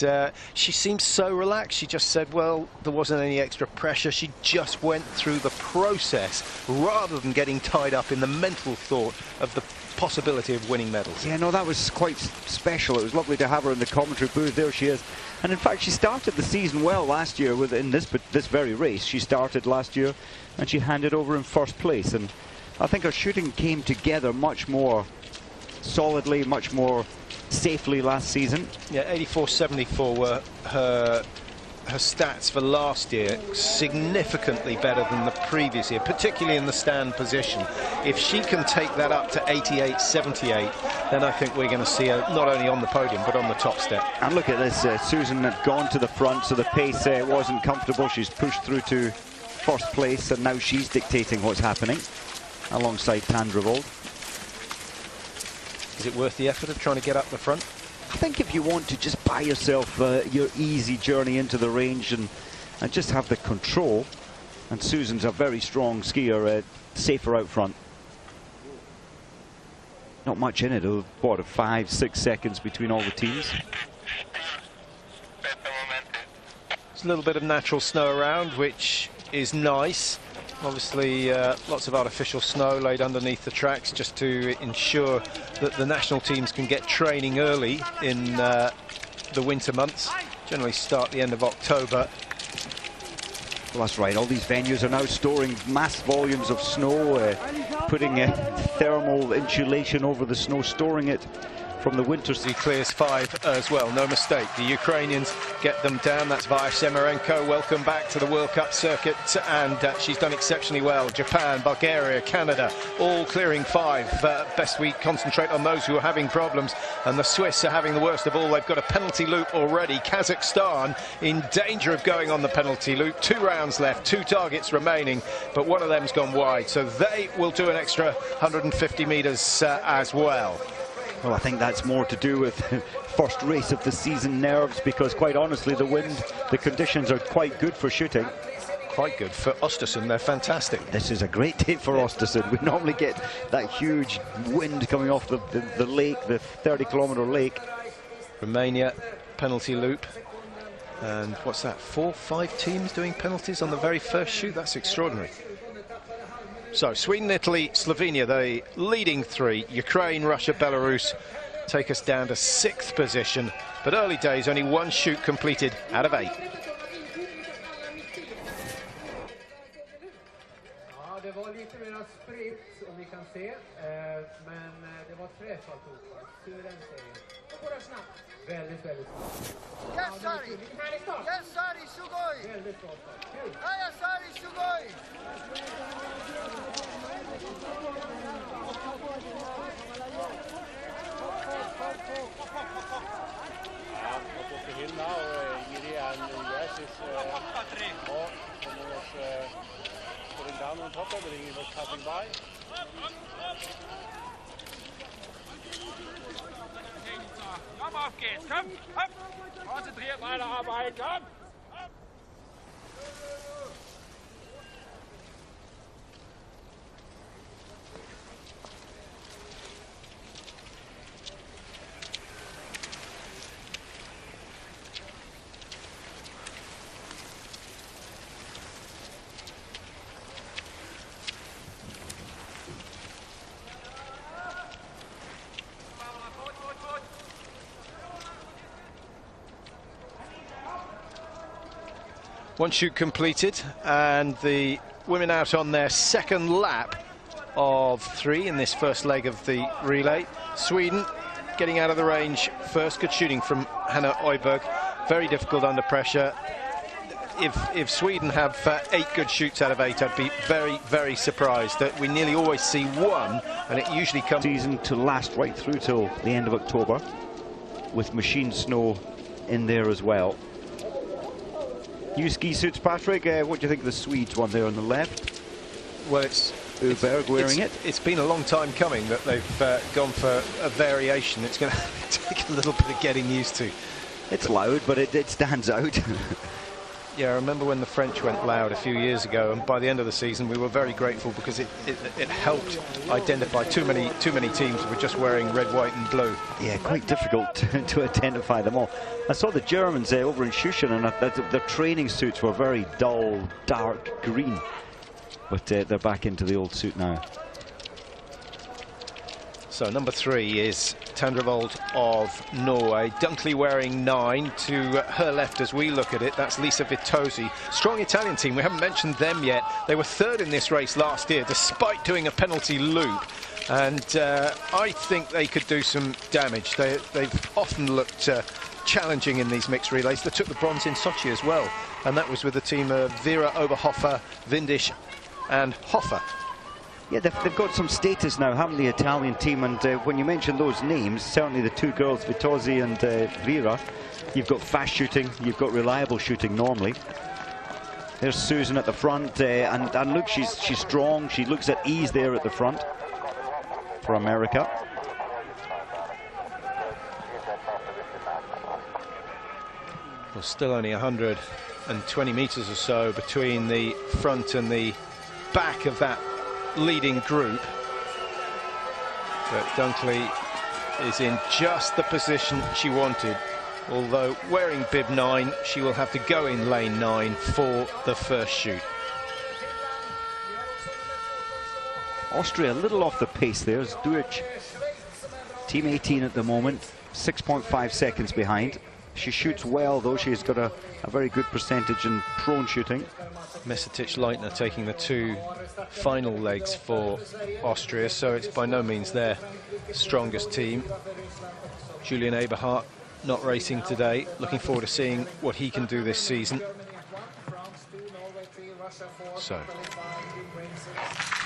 she seemed so relaxed. She just said, well, there wasn't any extra pressure. She just went through the process rather than getting tied up in the mental thought of the possibility of winning medals. Yeah, no, that was quite special. It was lovely to have her in the commentary booth. There she is. And in fact, she started the season well last year in this very race. She started last year and she handed over in first place. And I think her shooting came together much more solidly, much more safely last season. Yeah, 84.74 were her stats for last year, significantly better than the previous year, particularly in the stand position. If she can take that up to 88.78, then I think we're going to see her not only on the podium but on the top step. And look at this, Susan had gone to the front, so the pace wasn't comfortable. She's pushed through to first place, and now she's dictating what's happening alongside Tandrevold. Is it worth the effort of trying to get up the front? I think if you want to just buy yourself your easy journey into the range and just have the control, and Susan's a very strong skier, safer out front. Not much in it, what, 5-6 seconds between all the teams. There's a little bit of natural snow around, which is nice. Obviously, lots of artificial snow laid underneath the tracks just to ensure that the national teams can get training early in the winter months. Generally start the end of October. Well, that's right. All these venues are now storing mass volumes of snow, putting thermal insulation over the snow, storing it from the winter. He clears 5 as well, no mistake. The Ukrainians get them down. That's Vaya Semerenko. Welcome back to the World Cup circuit, and she's done exceptionally well. Japan, Bulgaria, Canada, all clearing 5. Best we concentrate on those who are having problems, and the Swiss are having the worst of all. They've got a penalty loop already. Kazakhstan in danger of going on the penalty loop. 2 rounds left, 2 targets remaining, but one of them's gone wide, so they will do an extra 150 meters as well. Well, I think that's more to do with first race of the season nerves, because quite honestly, the conditions are quite good for shooting. Quite good for Oestersund. They're fantastic. This is a great day for Oestersund. We normally get that huge wind coming off the lake, the 30-kilometer lake. Romania, penalty loop. And what's that, 4-5 teams doing penalties on the very first shoot? That's extraordinary. So Sweden, Italy, Slovenia, the leading 3. Ukraine, Russia, Belarus take us down to 6th position. But early days, only 1 shoot completed out of 8. Ja, det var lite mer spritt, om vi kan se. Men det var träff alltihopa. Suren säger. Då går det snabbt. Väldigt, väldigt snabbt. Yes, Sari. Härlig start. Yes, Sari, sugoi. Väldigt bra start. Kul. Hiya, Sari, sugoi. What we hear now, Iri and US is was putting down on top of it, he was passing by. Komm, auf geht's, komm, hopp! Konzentriert weiterarbeiten, komm! One shoot completed, and the women out on their second lap of 3 in this first leg of the relay. Sweden getting out of the range first. Good shooting from Hanna Oiberg. Very difficult under pressure. If Sweden have 8 good shoots out of 8, I'd be very, very surprised. That we nearly always see one, and it usually comes season to last right through till the end of October, with machine snow in there as well. New ski suits, Patrick. What do you think of the Swedes one there on the left? Well, it's Oberg wearing it. It's been a long time coming that they've gone for a variation. It's going to take a little bit of getting used to. It's loud, but it stands out. Yeah, I remember when the French went loud a few years ago, and by the end of the season we were very grateful because it helped identify too many teams who were just wearing red, white and blue. Yeah, quite difficult to identify them all. I saw the Germans over in Shushan, and their training suits were very dull, dark green. But they're back into the old suit now. So number 3 is Tandrevold of Norway. Dunkley wearing 9 to her left as we look at it. That's Lisa Vitozzi. Strong Italian team. We haven't mentioned them yet. They were 3rd in this race last year, despite doing a penalty loop. And I think they could do some damage. They've often looked challenging in these mixed relays. They took the bronze in Sochi as well. And that was with the team of Vera Oberhofer, Windisch and Hofer. Yeah, they've got some status now, haven't the Italian team? And when you mention those names, certainly the 2 girls, Vitozzi and Vera, you've got fast shooting, you've got reliable shooting normally. There's Susan at the front, and look, she's strong. She looks at ease there at the front for America. Well, still only 120 meters or so between the front and the back of that leading group, but Dunkley is in just the position she wanted. Although wearing bib 9, she will have to go in lane 9 for the first shoot. Austria a little off the pace there. Duic, team 18 at the moment, 6.5 seconds behind. She shoots well, though. She's got a very good percentage in prone shooting. Mesetic-Leitner taking the 2 final legs for Austria, so it's by no means their strongest team. Julian Eberhardt not racing today. Looking forward to seeing what he can do this season. So,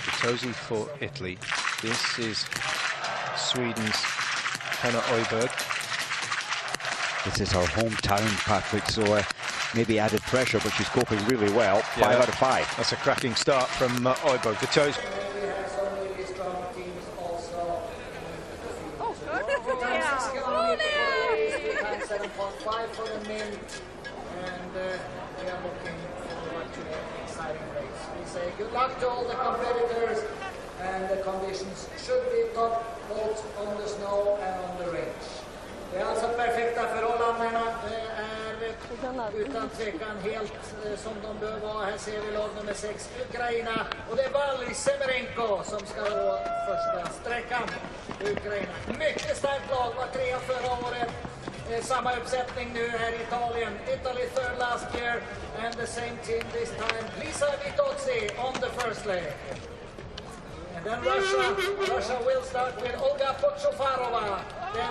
Vitozzi for Italy. This is Sweden's Hanna Oiberg. This is her hometown, Patrick, so maybe added pressure, but she's coping really well. 5 out of 5. That's a cracking start from Oiberg. Vitozzi. For the men, and we are looking forward to an exciting race. We say good luck to all the competitors, and the conditions should be top both on the snow and on the range. Det är alltså perfekta förhållandena. Det är utan tvekan helt som de bör vara. Här ser vi lag nummer 6, Ukraina. Och det är Vali Semerenko som ska gå första sträckan. Ukraina. Mycket starkt lag, var 3 förra året. Samma uppsättning nu här i Italien. Italy 3rd last year, and the same team this time. Lisa Vitozzi on the first leg. And then Russia will start with Olga Pochofarova. Then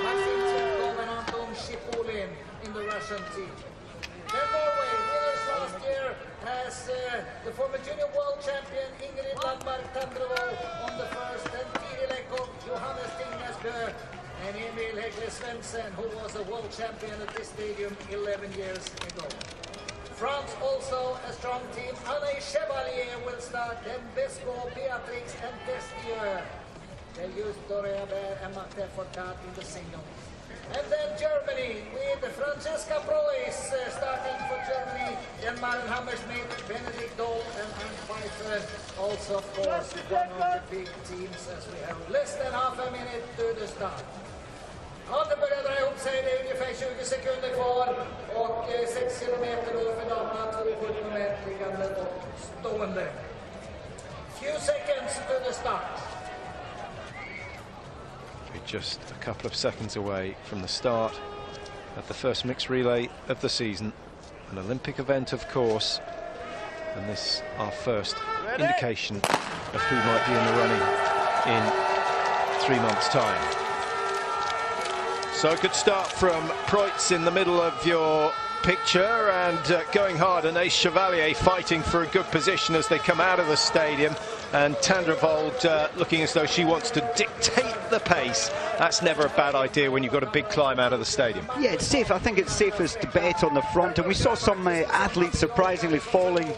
Maxim Tsetkov and Anton Shipulin in the Russian team. Then Norway, winners last year, has the former junior world champion Ingrid Landmark Tandrevold on the first, and Tiri Lekov, Johannes Tingnesbø, and Emil Hegle Svensson, who was a world champion at this stadium 11 years ago. France also a strong team. Anne Chevalier will start, then Besco, Beatrix and Destieux. They used Dorea Bear and Martin Forcat in the single. And then Germany with Francesca Preuss starting for Germany. Then Maren Hammersmith, Benedikt Doll and Anne Pfeiffer. Also, of course, one of the big teams as we have less than half a minute to the start. Ja, det börjar dra ihop sig. Det är ungefär 20 sekunder kvar. Och 6 kilometer då för damerna. 2 moment liggande och stående. Few seconds to the start. We're just a couple of seconds away from the start at the first mixed relay of the season. An Olympic event, of course, and this our first indication of who might be in the running in 3 months' time. So a good start from Preutz in the middle of your picture, and going hard, and Ace Chevalier fighting for a good position as they come out of the stadium, and Tandrevold looking as though she wants to dictate the pace. That's never a bad idea when you've got a big climb out of the stadium. Yeah, it's safe. I think it's safest to bet on the front, and we saw some athletes surprisingly falling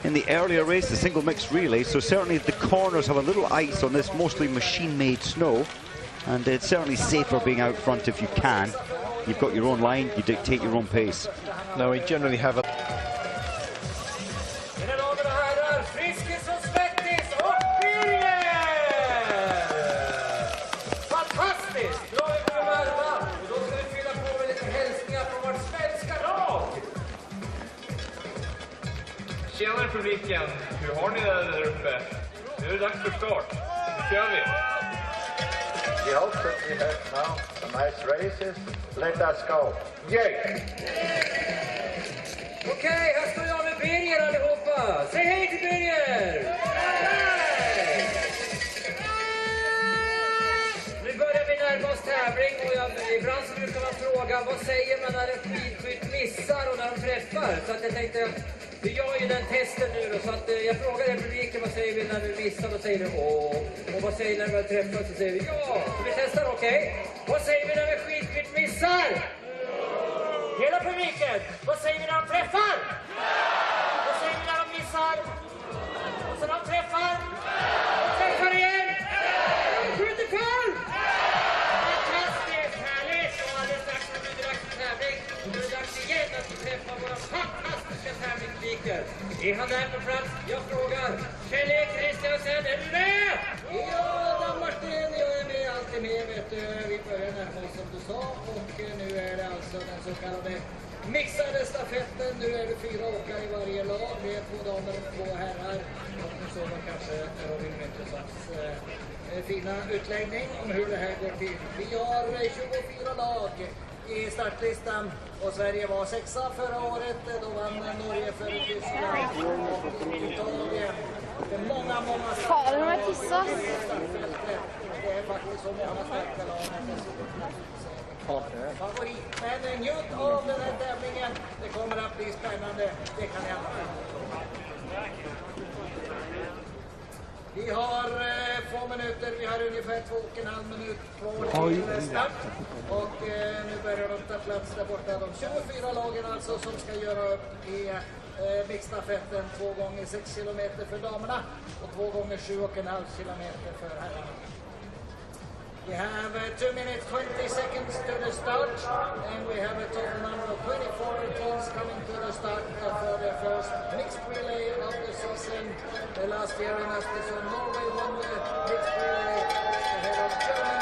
in the earlier race, the single mixed relay, so certainly the corners have a little ice on this mostly machine-made snow, and it's certainly safer being out front if you can. You've got your own line, you dictate your own pace. Now we generally have a... Tjena publiken, hur har ni det där uppe? Nu är det dags för start. Nu kör vi! We hope that we have now some nice races. Let us go. Yay! Okej, här står jag med Birger allihopa. Säg hej till Birger! Nu börjar vi närma oss tävling, och ibland så brukar man fråga vad säger man när en skidskytt missar och när de träffar. Så att jag tänkte, vi gör ju den testen nu då, så att jag frågar publiken vad säger vi när vi missar, då säger vi åh. Och vad säger vi när vi träffar, så säger vi ja. Så vi testar, okej? Vad säger vi när en skidskytt missar? Hela publiken, vad säger vi när de träffar? Vad säger vi när de missar? Och så de träffar? Och träffar igen? Skjuter kvar! Fantastiskt, härligt! Och alldeles strax när det blir dags för tävling, och nu är det dags igen att vi träffar våra fantastiska tävlingspubliker. Är han där på plats? Jag frågar. Kjell-Erik Kristiansen, är du med? Ja, Martin, jag är med, alltid med, vet du. Vi börjar närma oss som du sa, och nu är det alltså den så kallade mixade stafetten. Nu är det 4 åkare i varje lag, det är 2 damer och 2 herrar. Och nu såg man kanske Robin Wintersons fina utläggning om hur det här går till. Vi har 24 lag i startlistan, och Sverige var 6 förra året. Då vann Norge för Tyskland och Italien. Det är många Fan, de har kissat. det är faktiskt så många starka lag favorit. Men njut av den här tävlingen. Det kommer att bli spännande. Det kan jag alla fall. Vi har 2 minuter, vi har ungefär 2,5 minut kvar till start. Och nu börjar de ta plats där borta. De 24 lagen alltså som ska göra upp i mixstafetten 2 gånger 6 kilometer för damerna och 2 gånger 7,5 kilometer för herrarna. We have 2 minutes 20 seconds to the start, and we have a total number of 24 teams coming to the start for the first mixed relay of the season. Last year in Oestersund, Norway won the mixed relay ahead of Germany.